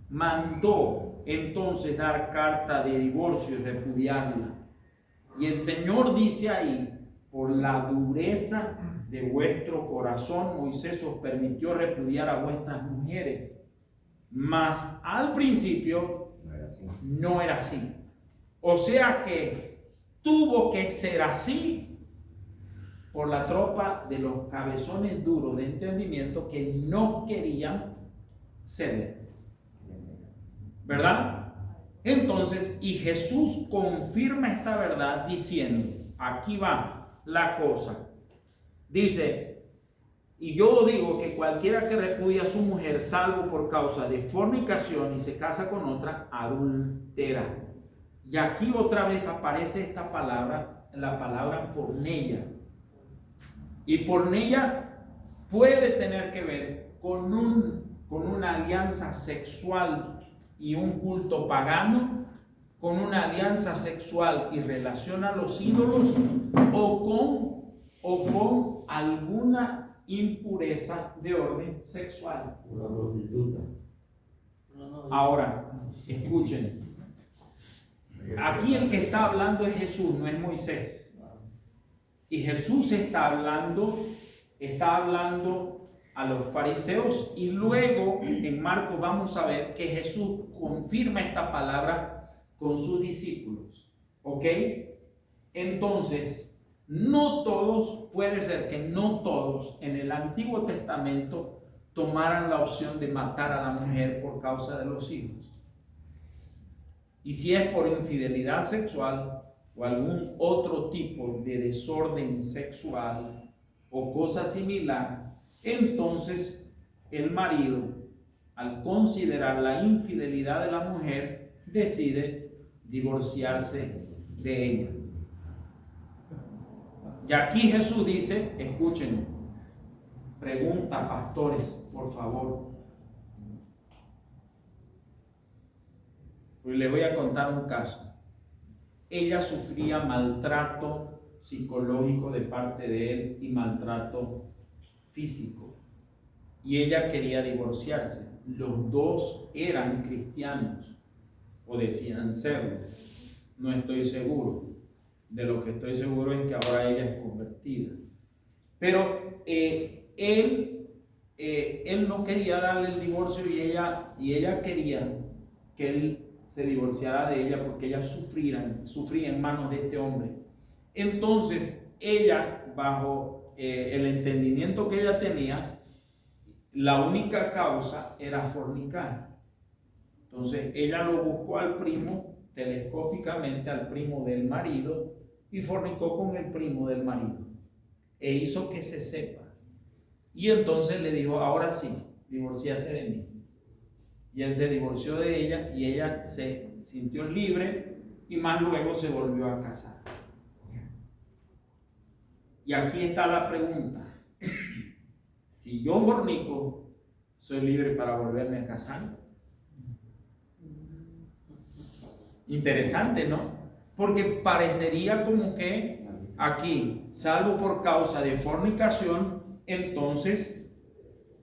mandó entonces dar carta de divorcio y repudiarla? Y el Señor dice ahí, por la dureza de vuestro corazón, Moisés os permitió repudiar a vuestras mujeres. Mas al principio no era así. O sea que tuvo que ser así por la tropa de los cabezones duros de entendimiento que no querían ceder. ¿Verdad? Entonces, y Jesús confirma esta verdad diciendo, aquí va la cosa. Dice, y yo digo que cualquiera que repudia a su mujer salvo por causa de fornicación y se casa con otra, adultera. Y aquí otra vez aparece esta palabra, la palabra porneia. Y porneia puede tener que ver con una alianza sexual y un culto pagano, con una alianza sexual y relación a los ídolos, o con alguna impureza de orden sexual. Una prostituta. Ahora, escuchen. Aquí el que está hablando es Jesús, no es Moisés. Y Jesús está hablando a los fariseos, y luego en Marcos vamos a ver que Jesús confirma esta palabra con sus discípulos. ¿Ok? Entonces, no todos, puede ser que no todos en el Antiguo Testamento tomaran la opción de matar a la mujer por causa de los hijos. Y si es por infidelidad sexual o algún otro tipo de desorden sexual o cosa similar, entonces el marido, al considerar la infidelidad de la mujer, decide divorciarse de ella. Y aquí Jesús dice, escuchen, pregunta, pastores, por favor. Pues les voy a contar un caso. Ella sufría maltrato psicológico de parte de él y maltrato físico. Y ella quería divorciarse. Los dos eran cristianos, o decían serlo. No estoy seguro. De lo que estoy seguro es que ahora ella es convertida. Pero él no quería darle el divorcio, y ella quería que él se divorciara de ella porque ella sufría en manos de este hombre. Entonces ella, bajo el entendimiento que ella tenía, la única causa era fornicar. Entonces ella lo buscó al primo, telescópicamente al primo del marido, y fornicó con el primo del marido e hizo que se sepa. Y entonces le dijo, ahora sí, divorciate de mí. Y él se divorció de ella y ella se sintió libre, y más luego se volvió a casar. Y aquí está la pregunta: si yo fornico, ¿soy libre para volverme a casar? Interesante, ¿no? Porque parecería como que aquí, salvo por causa de fornicación, entonces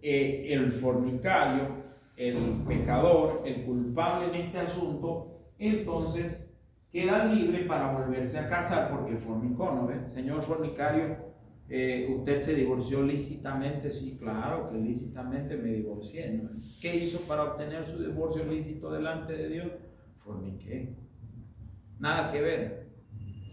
el fornicario el pecador, el culpable en este asunto, entonces queda libre para volverse a casar porque fornicó, ¿no ve? Señor fornicario, ¿usted se divorció lícitamente? Sí, claro que lícitamente me divorcié, ¿no? ¿Qué hizo para obtener su divorcio lícito delante de Dios? Forniqué. Nada que ver.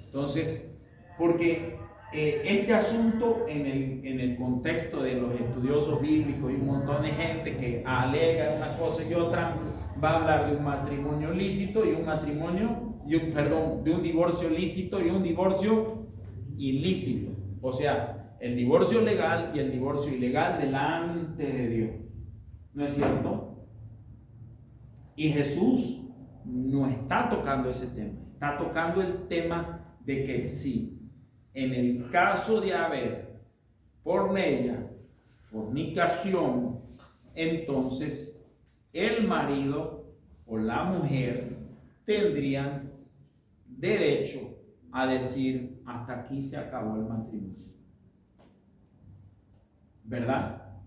Entonces, porque este asunto en el contexto de los estudiosos bíblicos y un montón de gente que alega una cosa y otra, va a hablar de un matrimonio lícito y un matrimonio, de un divorcio lícito y un divorcio ilícito. O sea, el divorcio legal y el divorcio ilegal delante de Dios. ¿No es cierto? Y Jesús no está tocando ese tema. Está tocando el tema de que sí, en el caso de haber por ella fornicación, entonces el marido o la mujer tendrían derecho a decir: hasta aquí se acabó el matrimonio. ¿Verdad?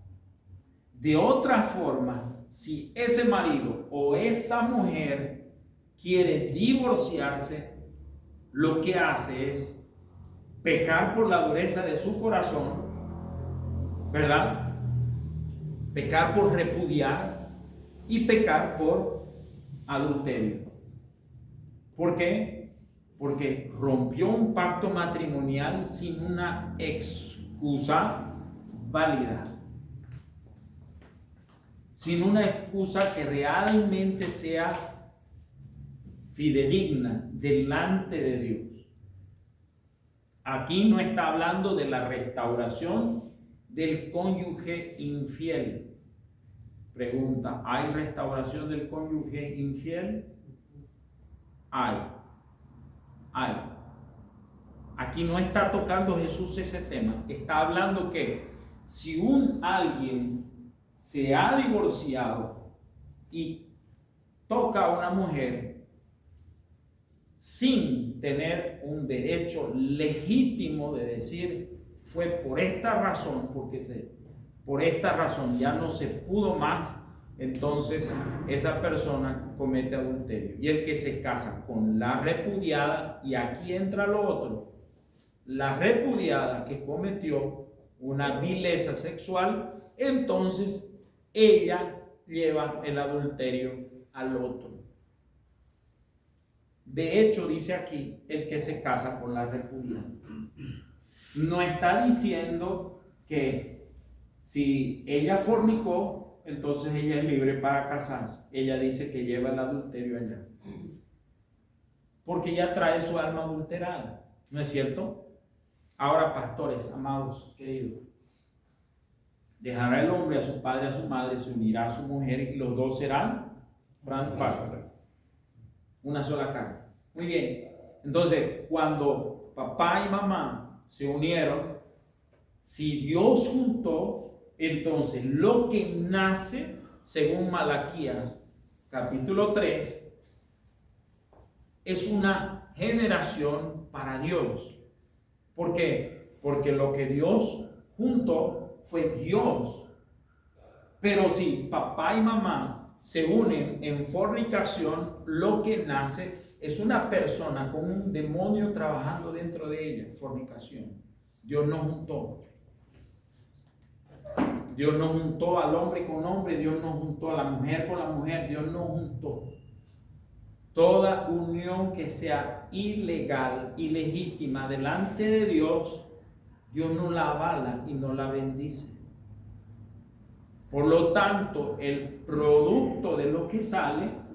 De otra forma, si ese marido o esa mujer quiere divorciarse, lo que hace es pecar por la dureza de su corazón, ¿verdad? Pecar por repudiar y pecar por adulterio. ¿Por qué? Porque rompió un pacto matrimonial sin una excusa válida, sin una excusa que realmente sea fidedigna delante de Dios. Aquí no está hablando de la restauración del cónyuge infiel. Pregunta: ¿hay restauración del cónyuge infiel? Hay. Aquí no está tocando Jesús ese tema. Está hablando que si alguien se ha divorciado y toca a una mujer sin tener un derecho legítimo de decir: fue por esta razón, por esta razón ya no se pudo más, entonces esa persona comete adulterio. Y el que se casa con la repudiada, y aquí entra lo otro, la repudiada que cometió una vileza sexual, entonces ella lleva el adulterio al otro. De hecho, dice aquí el que se casa con la repudiada. No está diciendo que si ella fornicó, entonces ella es libre para casarse. Ella dice que lleva el adulterio allá, porque ella trae su alma adulterada. ¿No es cierto? Ahora, pastores, amados, queridos, dejará el hombre a su padre, a su madre, se unirá a su mujer y los dos serán una sola carne. Muy bien. Entonces, cuando papá y mamá se unieron, si Dios juntó, entonces lo que nace, según Malaquías capítulo 3, es una generación para Dios. ¿Por qué? Porque lo que Dios juntó fue Dios. Pero si papá y mamá se unen en fornicación, lo que nace es una persona con un demonio trabajando dentro de ella. Fornicación. Dios no juntó. Dios no juntó al hombre con hombre, Dios no juntó a la mujer con la mujer, Dios no juntó. Toda unión que sea ilegal, ilegítima delante de Dios, Dios no la avala y no la bendice. Por lo tanto, el producto de lo que salen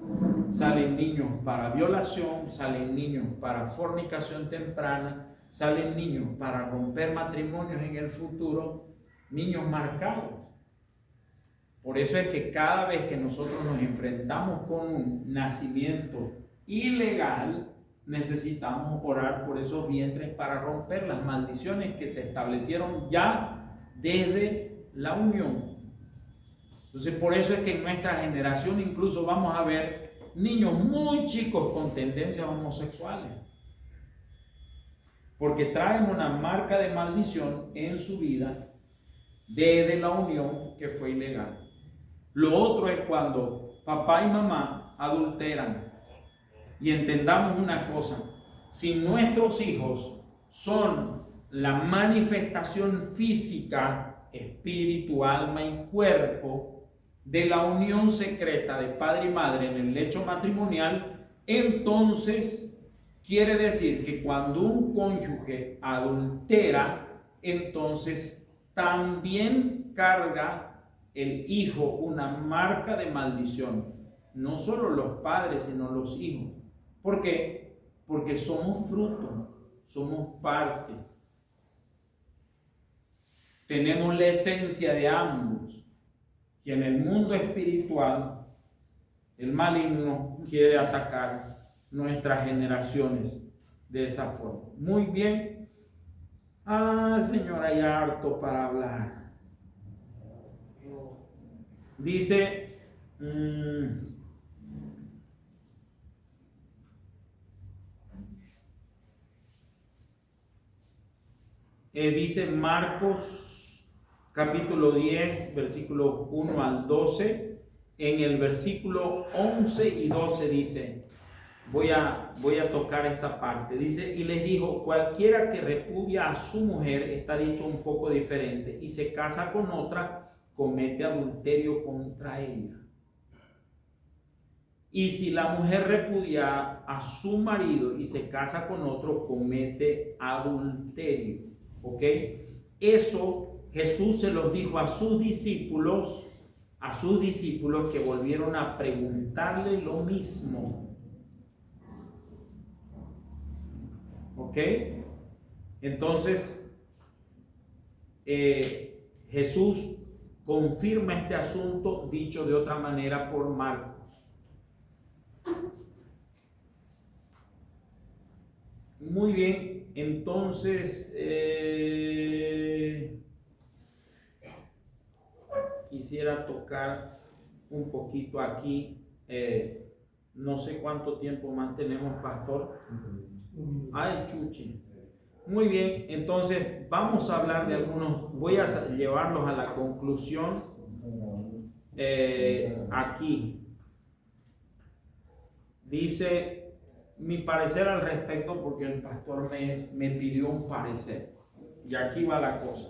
niños para violación, salen niños para fornicación temprana, salen niños para romper matrimonios en el futuro, niños marcados. Por eso es que cada vez que nosotros nos enfrentamos con un nacimiento ilegal, necesitamos orar por esos vientres para romper las maldiciones que se establecieron ya desde la unión. Entonces, por eso es que en nuestra generación incluso vamos a ver niños muy chicos con tendencias homosexuales, porque traen una marca de maldición en su vida desde la unión que fue ilegal. Lo otro es cuando papá y mamá adulteran. Y entendamos una cosa, si nuestros hijos son la manifestación física, espíritu, alma y cuerpo de la unión secreta de padre y madre en el lecho matrimonial, entonces quiere decir que cuando un cónyuge adultera, entonces también carga el hijo una marca de maldición. No solo los padres, sino los hijos. ¿Por qué? Porque somos fruto, somos parte. Tenemos la esencia de ambos. Y en el mundo espiritual, el maligno quiere atacar nuestras generaciones de esa forma. Muy bien. Señor, hay harto para hablar. Dice, dice Marcos capítulo 10, versículos 1 al 12. En el versículo 11 y 12 dice, voy a tocar esta parte. Dice, y les dijo, cualquiera que repudia a su mujer, está dicho un poco diferente, y se casa con otra, comete adulterio contra ella. Y si la mujer repudia a su marido y se casa con otro, comete adulterio. ¿Ok? Eso Jesús se los dijo a sus discípulos que volvieron a preguntarle lo mismo. ¿Ok? Entonces, Jesús confirma este asunto, dicho de otra manera por Marcos. Muy bien, entonces quisiera tocar un poquito aquí, no sé cuánto tiempo más tenemos, pastor. Ay, chuchi. Muy bien, entonces vamos a hablar de algunos, voy a llevarlos a la conclusión aquí. Dice mi parecer al respecto, porque el pastor me pidió un parecer. Y aquí va la cosa.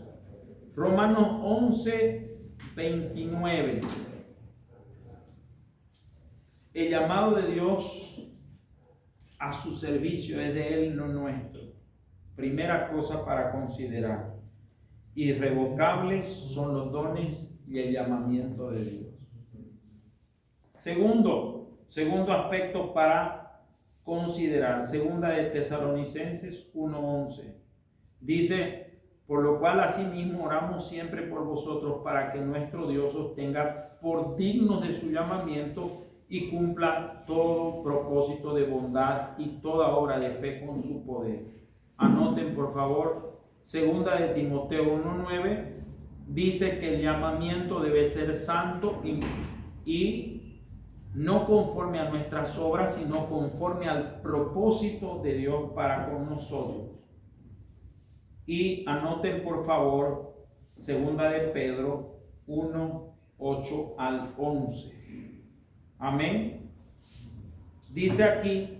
Romanos 11, 29. El llamado de Dios a su servicio es de Él, no nuestro. Primera cosa para considerar. Irrevocables son los dones y el llamamiento de Dios. Segundo aspecto para considerar, segunda de Tesalonicenses 1:11. Dice, por lo cual asimismo oramos siempre por vosotros, para que nuestro Dios os tenga por dignos de su llamamiento y cumpla todo propósito de bondad y toda obra de fe con su poder. Anoten por favor, segunda de Timoteo 1:9, dice que el llamamiento debe ser santo y no conforme a nuestras obras, sino conforme al propósito de Dios para con nosotros. Y anoten por favor, segunda de Pedro 1, 8 al 11. Amén. Dice aquí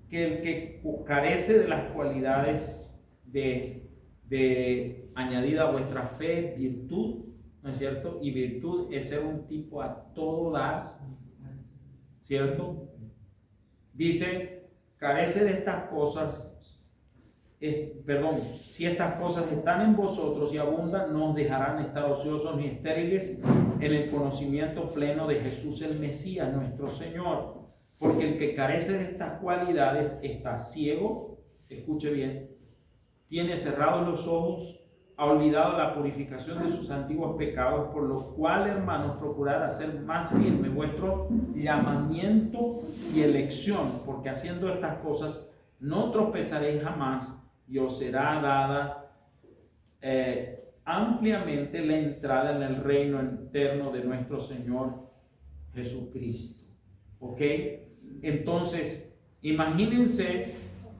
que el que carece de las cualidades de añadida a vuestra fe, virtud, ¿no es cierto? Y virtud es ser un tipo a todo dar, ¿cierto? Dice, carece de estas cosas, si estas cosas están en vosotros y abundan, no os dejarán estar ociosos ni estériles en el conocimiento pleno de Jesús el Mesías, nuestro Señor. Porque el que carece de estas cualidades está ciego, escuche bien, tiene cerrados los ojos, ha olvidado la purificación de sus antiguos pecados, por lo cual, hermanos, procurad hacer más firme vuestro llamamiento y elección, porque haciendo estas cosas no tropezaréis jamás y os será dada ampliamente la entrada en el reino eterno de nuestro Señor Jesucristo. ¿Ok? Entonces, imagínense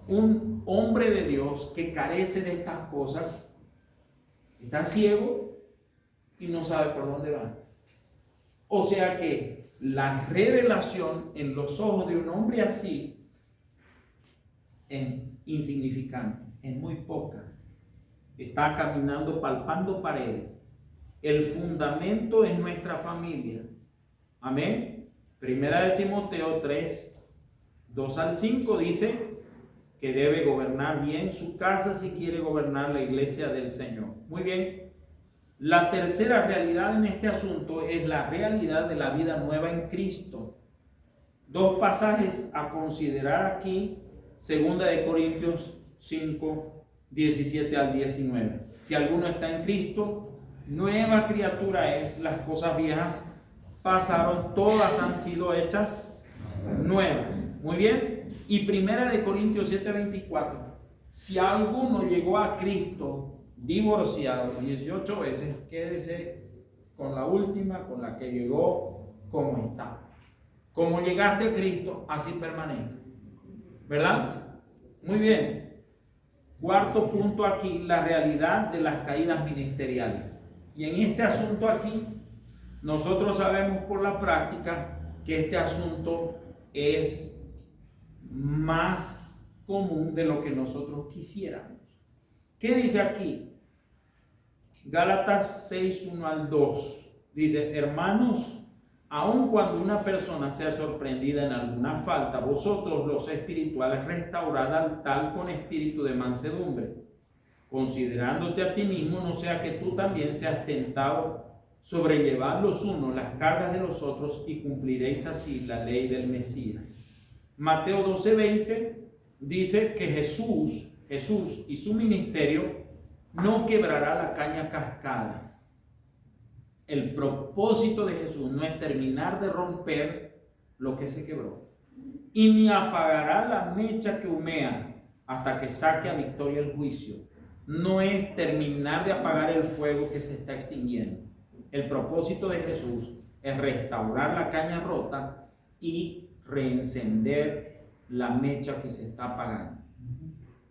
un hombre de Dios que carece de estas cosas, está ciego y no sabe por dónde va. O sea que la revelación en los ojos de un hombre así es insignificante, es muy poca. Está caminando, palpando paredes. El fundamento es nuestra familia. Amén. Primera de Timoteo 3, 2 al 5 dice que debe gobernar bien su casa si quiere gobernar la iglesia del Señor. Muy bien. La tercera realidad en este asunto es la realidad de la vida nueva en Cristo. Dos pasajes a considerar aquí, 2 de Corintios 5, 17 al 19. Si alguno está en Cristo, nueva criatura es, las cosas viejas pasaron, todas han sido hechas nuevas. Muy bien. Y 1 de Corintios 7, 24. Si alguno llegó a Cristo divorciado 18 veces, quédese con la última, con la que llegó, como está. Como llegaste a Cristo, así permanece. ¿Verdad? Muy bien. Cuarto punto aquí, la realidad de las caídas ministeriales. Y en este asunto aquí, nosotros sabemos por la práctica que este asunto es más común de lo que nosotros quisiéramos. ¿Qué dice aquí? Gálatas 6, 1 al 2. Dice, hermanos, aun cuando una persona sea sorprendida en alguna falta, vosotros los espirituales restaurad al tal con espíritu de mansedumbre, considerándote a ti mismo, no sea que tú también seas tentado, sobrellevad los unos las cargas de los otros y cumpliréis así la ley del Mesías. Mateo 12, 20 dice que Jesús y su ministerio no quebrará la caña cascada. El propósito de Jesús no es terminar de romper lo que se quebró, y ni apagará la mecha que humea hasta que saque a victoria el juicio. No es terminar de apagar el fuego que se está extinguiendo. El propósito de Jesús es restaurar la caña rota y reencender la mecha que se está apagando.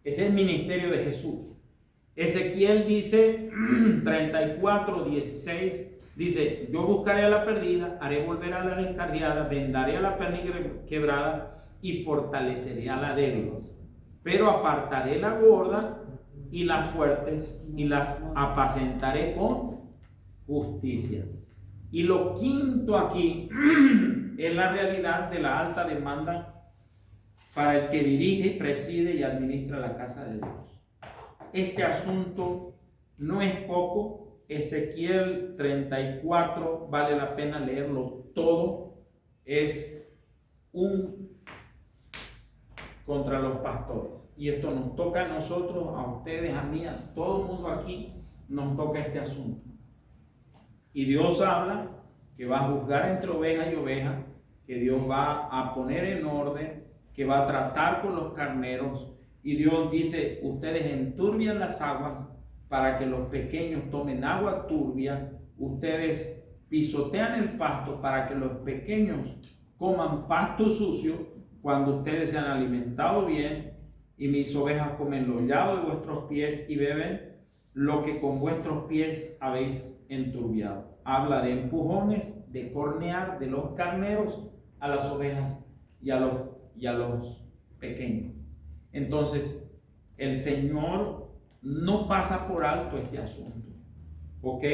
Ese es el ministerio de Jesús. Ezequiel dice 34, 16, dice, yo buscaré a la perdida, haré volver a la descarriada, vendaré a la pernigra quebrada y fortaleceré a la débil. Pero apartaré la gorda y las fuertes y las apacentaré con justicia. Y lo quinto aquí es la realidad de la alta demanda para el que dirige, preside y administra la casa de Dios. Este asunto no es poco. Ezequiel 34, vale la pena leerlo todo. Es un contra los pastores. Y esto nos toca a nosotros, a ustedes, a mí, a todo el mundo aquí, nos toca este asunto. Y Dios habla que va a juzgar entre oveja y oveja, que Dios va a poner en orden, que va a tratar con los carneros. Y Dios dice, ustedes enturbian las aguas para que los pequeños tomen agua turbia. Ustedes pisotean el pasto para que los pequeños coman pasto sucio cuando ustedes se han alimentado bien. Y mis ovejas comen los llados de vuestros pies y beben lo que con vuestros pies habéis enturbiado. Habla de empujones, de cornear de los carneros a las ovejas y a los pequeños. Entonces, el Señor no pasa por alto este asunto. ¿Ok?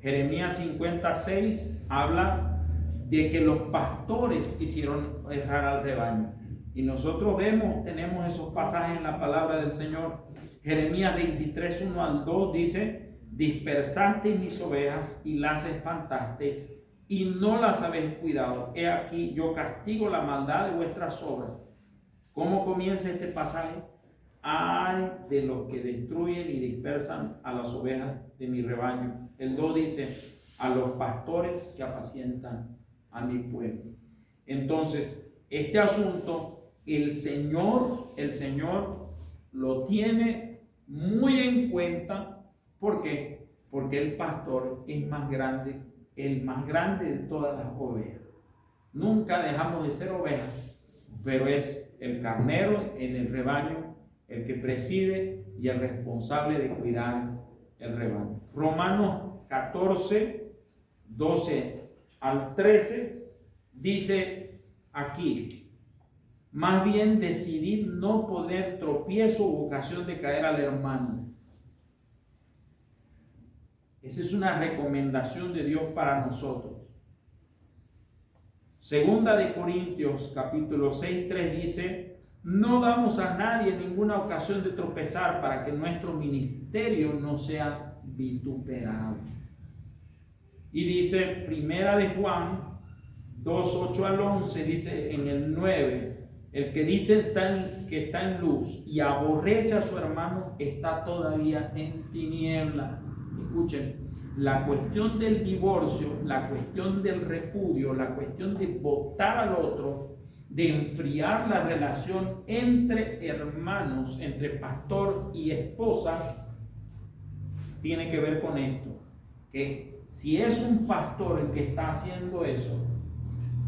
Jeremías 56 habla de que los pastores hicieron errar al rebaño. Y nosotros tenemos esos pasajes en la palabra del Señor. Jeremías 23, 1 al 2 dice, dispersasteis mis ovejas y las espantasteis y no las habéis cuidado. He aquí, yo castigo la maldad de vuestras obras. ¿Cómo comienza este pasaje? Ay de los que destruyen y dispersan a las ovejas de mi rebaño. El 2 dice, a los pastores que apacientan a mi pueblo. Entonces, este asunto, el Señor lo tiene muy en cuenta. ¿Por qué? Porque el pastor es más grande, el más grande de todas las ovejas. Nunca dejamos de ser ovejas, pero es el carnero en el rebaño, el que preside y el responsable de cuidar el rebaño. Romanos 14, 12 al 13, dice aquí: más bien decidid no poner tropiezo u ocasión de caer al hermano. Esa es una recomendación de Dios para nosotros. Segunda de Corintios capítulo 6, 3 dice: no damos a nadie ninguna ocasión de tropezar para que nuestro ministerio no sea vituperado. Y dice Primera de Juan 2, 8 al 11, dice en el 9: el que dice que está en luz y aborrece a su hermano está todavía en tinieblas. Escuchen, la cuestión del divorcio, la cuestión del repudio, la cuestión de votar al otro, de enfriar la relación entre hermanos, entre pastor y esposa, tiene que ver con esto: que si es un pastor el que está haciendo eso,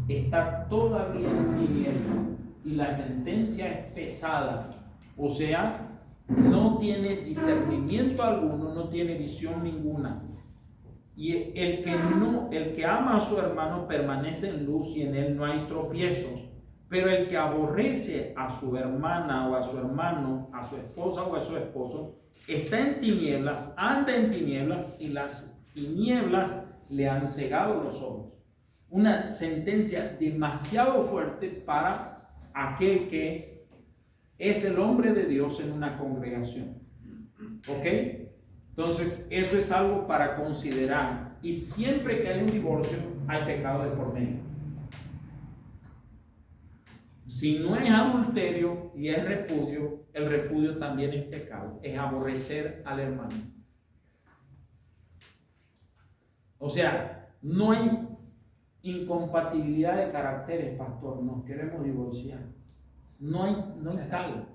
está todavía en tinieblas y la sentencia es pesada. O sea, no tiene discernimiento alguno, no tiene visión ninguna. Y el que ama a su hermano permanece en luz y en él no hay tropiezo. Pero el que aborrece a su hermana o a su hermano, a su esposa o a su esposo, está en tinieblas, anda en tinieblas y las tinieblas le han cegado los ojos. Una sentencia demasiado fuerte para aquel que es el hombre de Dios en una congregación. ¿Ok? Entonces, eso es algo para considerar. Y siempre que hay un divorcio, hay pecado de por medio. Si no es adulterio y es repudio, el repudio también es pecado. Es aborrecer al hermano. O sea, no hay incompatibilidad de caracteres, pastor. Nos queremos divorciar. No hay tal.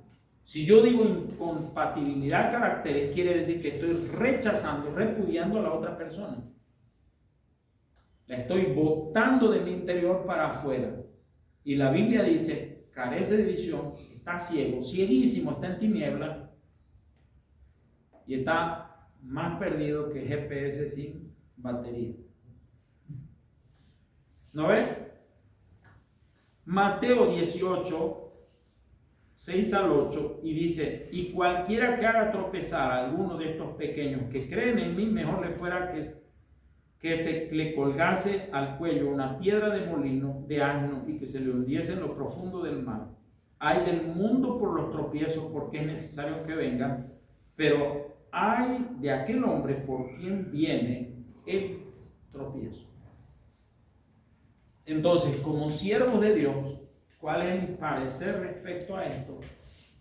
Si yo digo incompatibilidad de caracteres, quiere decir que estoy rechazando, repudiando a la otra persona. La estoy botando de mi interior para afuera. Y la Biblia dice: carece de visión, está ciego, cieguísimo, está en tinieblas y está más perdido que GPS sin batería. ¿No ves? Mateo 18, 6 al 8, y dice: y cualquiera que haga tropezar a alguno de estos pequeños que creen en mí, mejor le fuera que se le colgase al cuello una piedra de molino de asno y que se le hundiese en lo profundo del mar. Hay del mundo por los tropiezos, porque es necesario que vengan, pero hay de aquel hombre por quien viene el tropiezo. Entonces, como siervos de Dios, ¿cuál es mi parecer respecto a esto?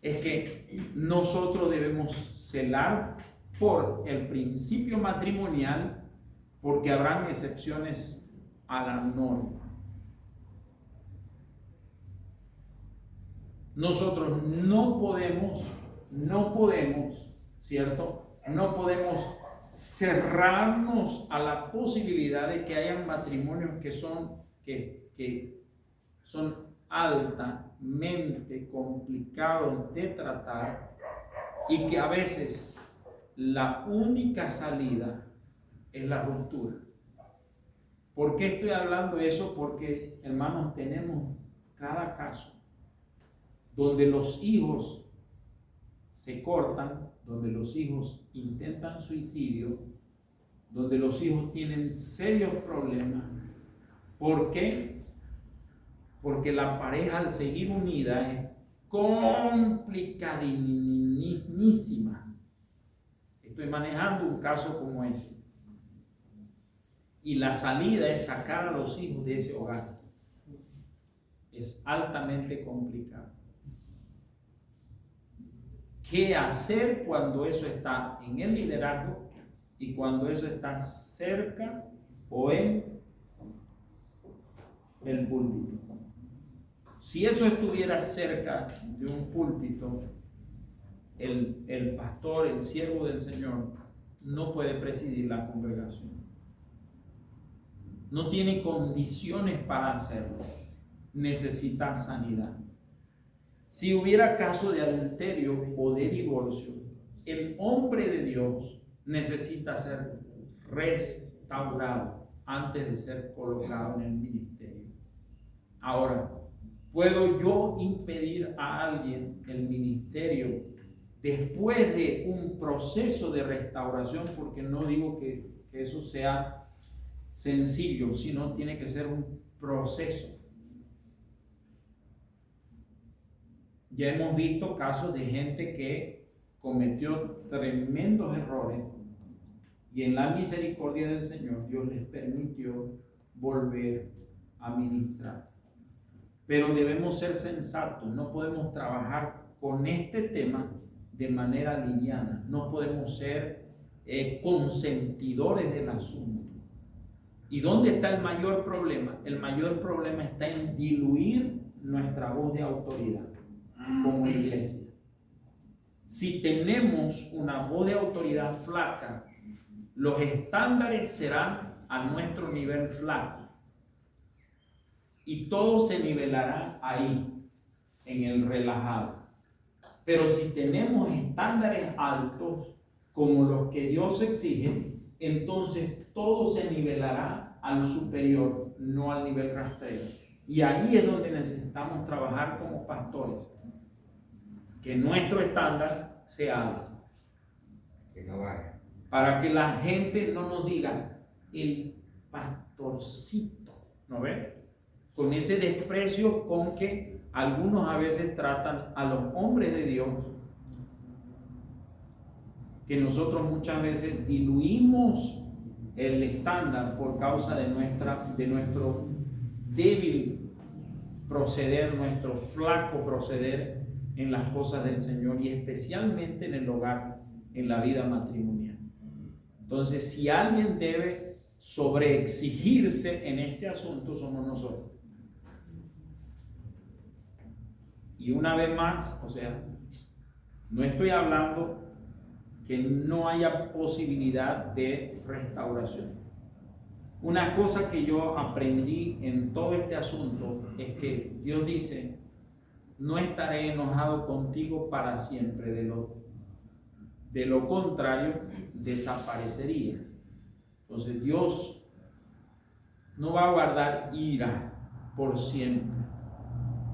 Es que nosotros debemos celar por el principio matrimonial, porque habrán excepciones a la norma. Nosotros no podemos, ¿cierto? No podemos cerrarnos a la posibilidad de que hayan matrimonios que son altamente complicados de tratar y que a veces la única salida es la ruptura. ¿Por qué estoy hablando de eso? Porque, hermanos, tenemos cada caso donde los hijos se cortan, donde los hijos intentan suicidio, donde los hijos tienen serios problemas. ¿Por qué? Porque la pareja, al seguir unida, es complicadísima. Estoy manejando un caso como ese. Y la salida es sacar a los hijos de ese hogar. Es altamente complicado. ¿Qué hacer cuando eso está en el liderazgo y cuando eso está cerca o en el púlpito? Si eso estuviera cerca de un púlpito, el pastor, el siervo del Señor, no puede presidir la congregación. No tiene condiciones para hacerlo. Necesita sanidad. Si hubiera caso de adulterio o de divorcio, el hombre de Dios necesita ser restaurado. antes de ser colocado en el ministerio. Ahora, ¿puedo yo impedir a alguien el ministerio después de un proceso de restauración? Porque no digo que eso sea sencillo, sino tiene que ser un proceso. Ya hemos visto casos de gente que cometió tremendos errores y en la misericordia del Señor Dios les permitió volver a ministrar. Pero debemos ser sensatos, no podemos trabajar con este tema de manera liviana, no podemos ser consentidores del asunto. ¿Y dónde está el mayor problema? El mayor problema está en diluir nuestra voz de autoridad como iglesia. Si tenemos una voz de autoridad flaca, los estándares serán a nuestro nivel flaco y todo se nivelará ahí, en el relajado. Pero si tenemos estándares altos como los que Dios exige, entonces todo se nivelará al superior, no al nivel rastrero. Y ahí es donde necesitamos trabajar como pastores, que nuestro estándar sea alto, Que no vaya. para que la gente no nos diga el pastorcito, ¿no ve? Con ese desprecio con que algunos a veces tratan a los hombres de Dios, que nosotros muchas veces diluimos el estándar por causa de nuestro débil proceder, nuestro flaco proceder en las cosas del Señor y especialmente en el hogar, en la vida matrimonial. Entonces, si alguien debe sobreexigirse en este asunto, somos nosotros. Y una vez más, o sea, no estoy hablando que no haya posibilidad de restauración. Una cosa que yo aprendí en todo este asunto es que Dios dice: no estaré enojado contigo para siempre, de lo contrario desaparecerías. Entonces Dios no va a guardar ira por siempre.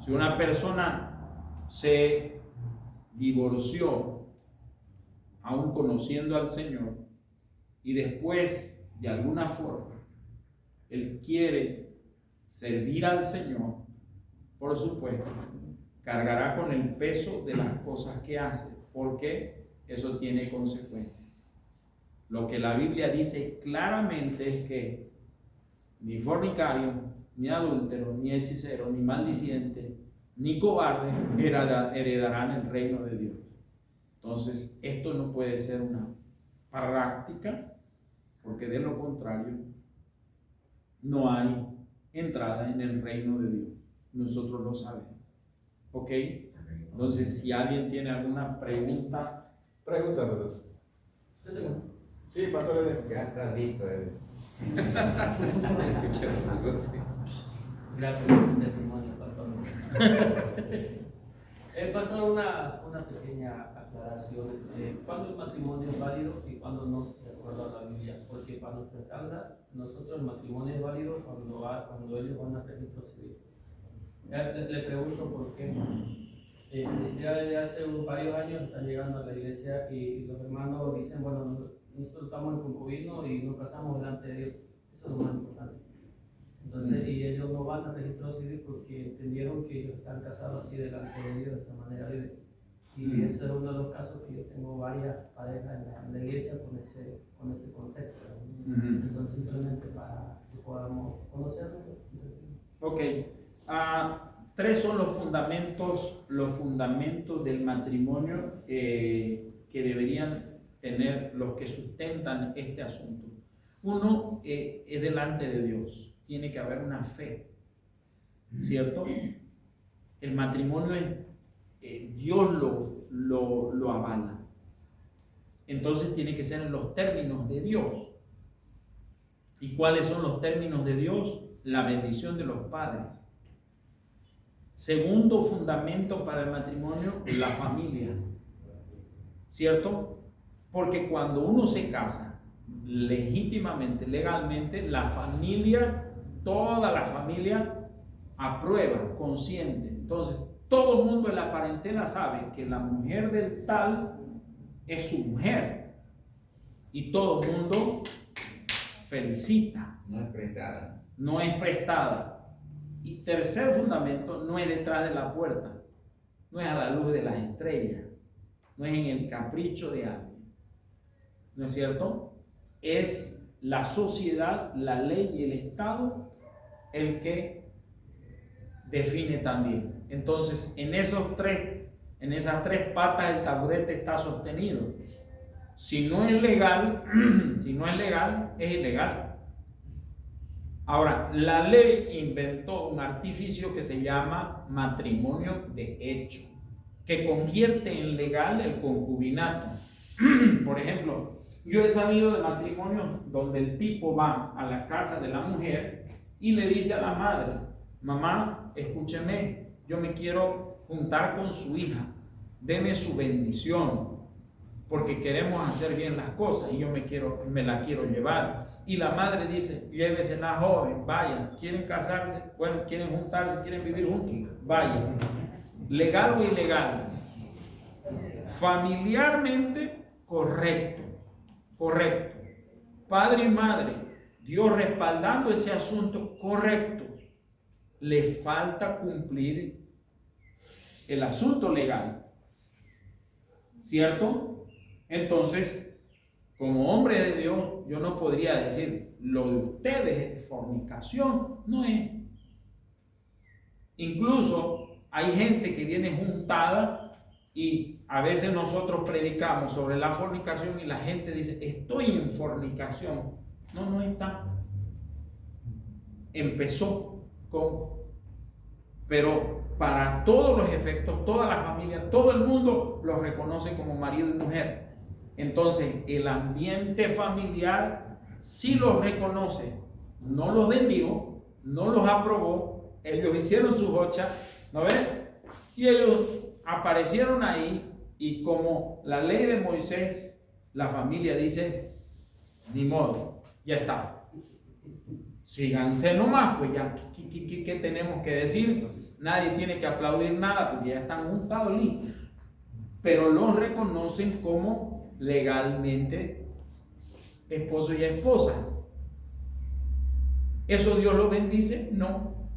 Si una persona se divorció aún conociendo al Señor y después de alguna forma él quiere servir al Señor, por supuesto cargará con el peso de las cosas que hace, porque eso tiene consecuencias. Lo que la Biblia dice claramente es que ni fornicario, ni adúltero, ni hechicero, ni maldiciente, ni cobarde heredarán el reino de Dios. Entonces, esto no puede ser una práctica, porque de lo contrario no hay entrada en el reino de Dios. Nosotros lo sabemos. ¿Ok? Entonces, si alguien tiene alguna pregunta. Pregúntanos. Sí, pastor. Ya está listo. Gracias por el testimonio, pastor. Pastor, una pequeña aclaración. ¿Cuándo el matrimonio es válido y cuándo no, de acuerdo a la Biblia? Porque para nuestro estándar, nosotros el matrimonio es válido cuando ellos van a registro civil. Le pregunto por qué. Ya desde hace varios años están llegando a la iglesia y los hermanos dicen: bueno, nosotros estamos en concubino y nos casamos delante de Dios. Eso es lo más importante. Entonces, y ellos no van a registro civil porque entendieron que ellos están casados así delante de Dios, de esa manera libre. Y ese es uno de los casos que yo tengo varias parejas en la iglesia con ese concepto. Entonces, simplemente para que podamos conocernos. Ok. Tres son los fundamentos del matrimonio que deberían tener los que sustentan este asunto. Uno es delante de Dios. Tiene que haber una fe, ¿cierto? El matrimonio Dios lo avala. Entonces tiene que ser en los términos de Dios. ¿Y cuáles son los términos de Dios? La bendición de los padres. Segundo fundamento para el matrimonio, la familia, ¿cierto? Porque cuando uno se casa, legítimamente, legalmente, la familia, toda la familia aprueba, consciente. Entonces, todo el mundo en la parentela sabe que la mujer del tal es su mujer y todo el mundo felicita. No es prestada. No es prestada. Y tercer fundamento, no es detrás de la puerta, no es a la luz de las estrellas, no es en el capricho de alguien. ¿No es cierto? Es la sociedad, la ley y el Estado el que define también. Entonces, en esas tres patas el taburete está sostenido. Si no es legal, si no es legal, es ilegal. Ahora, la ley inventó un artificio que se llama matrimonio de hecho, que convierte en legal el concubinato. Por ejemplo, yo he sabido de matrimonios donde el tipo va a la casa de la mujer y le dice a la madre: mamá, escúcheme, yo me quiero juntar con su hija, deme su bendición, porque queremos hacer bien las cosas y yo me la quiero llevar. Y la madre dice: llévesela joven, vayan, quieren casarse, bueno, quieren juntarse, quieren vivir juntos, vayan. Legal o ilegal, familiarmente correcto. Padre y madre, Dios respaldando ese asunto, correcto. Le falta cumplir el asunto legal, ¿cierto? Entonces, como hombre de Dios, yo no podría decir lo de ustedes es fornicación, no es. Incluso hay gente que viene juntada y a veces nosotros predicamos sobre la fornicación y la gente dice: estoy en fornicación. No, no está. Empezó con... Pero para todos los efectos, toda la familia, todo el mundo los reconoce como marido y mujer. Entonces, el ambiente familiar sí los reconoce, no los bendijo, no los aprobó, ellos hicieron sus hochas, ¿no ves? Y ellos aparecieron ahí y como la ley de Moisés, la familia dice: ni modo, ya está. Síganse nomás, pues ya, ¿qué tenemos que decir? Nadie tiene que aplaudir nada porque ya están juntados, listos. Pero los reconocen como legalmente esposo y esposa. ¿Eso Dios lo bendice? No.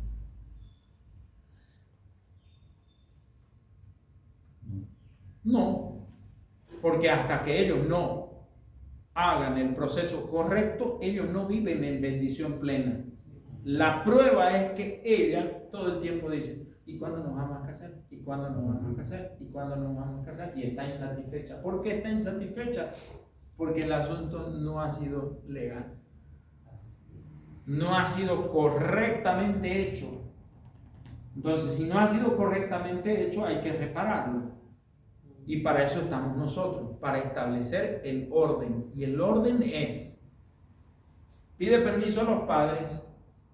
No, porque hasta que ellos no hagan el proceso correcto, ellos no viven en bendición plena. La prueba es que ella todo el tiempo dice: ¿y cuándo nos vamos a casar? ¿Y cuándo nos vamos a casar? ¿Y cuándo nos vamos a casar? Y está insatisfecha. ¿Por qué está insatisfecha? Porque el asunto no ha sido legal. No ha sido correctamente hecho. Entonces, si no ha sido correctamente hecho, hay que repararlo. Y para eso estamos nosotros, para establecer el orden. Y el orden es: pide permiso a los padres,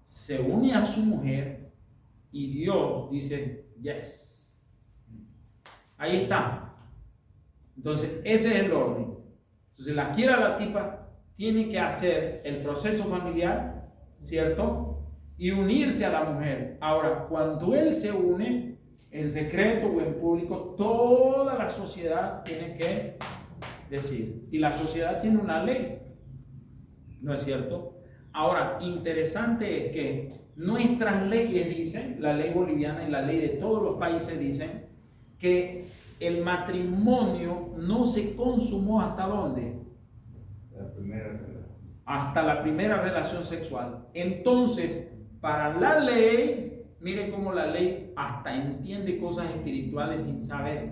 se une a su mujer y Dios dice yes. Ahí está. Entonces, ese es el orden. Entonces, la quiera la tipa, tiene que hacer el proceso familiar, ¿cierto? Y unirse a la mujer. Ahora, cuando él se une, en secreto o en público, toda la sociedad tiene que decir. Y la sociedad tiene una ley, ¿no es cierto? Ahora, interesante es que nuestras leyes dicen, la ley boliviana y la ley de todos los países dicen, que el matrimonio no se consumó ¿hasta dónde? La primera relación. Hasta la primera relación sexual. Entonces, para la ley, miren cómo la ley hasta entiende cosas espirituales sin saber.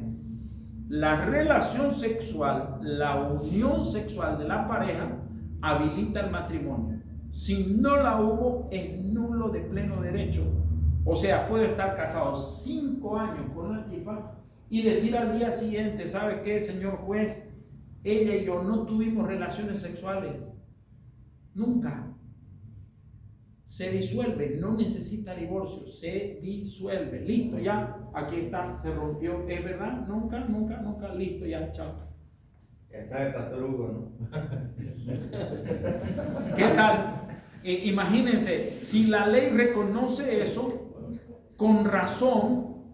La relación sexual, la unión sexual de la pareja, habilita el matrimonio. Si no la hubo, es nulo de pleno derecho. O sea, puede estar casado 5 años con la tipa y decir al día siguiente: ¿sabe qué, señor juez? Ella y yo no tuvimos relaciones sexuales. Nunca. Se disuelve, no necesita divorcio, se disuelve. Listo, ya, aquí está, se rompió. ¿Es verdad? Nunca, listo, ya, chao. Ya sabe, Pastor Hugo, ¿no? ¿Qué tal? Imagínense, si la ley reconoce eso, con razón,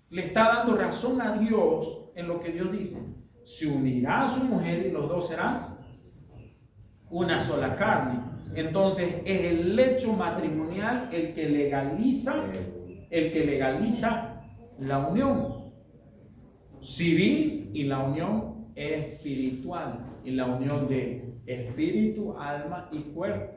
le está dando razón a Dios en lo que Dios dice. Se unirá a su mujer y los dos serán una sola carne. Entonces es el hecho matrimonial el que legaliza la unión civil y la unión espiritual, y la unión de espíritu, alma y cuerpo.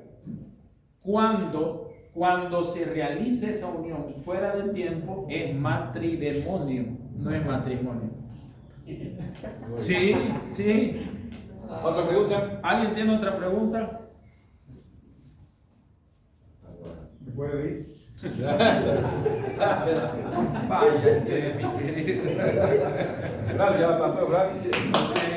Cuando se realice esa unión fuera del tiempo, es matridemonio, no es matrimonio. Sí. ¿Otra pregunta? ¿Alguien tiene otra pregunta? ¿Me puede ir? Váyase, mi querido. Gracias, Pastor Frank.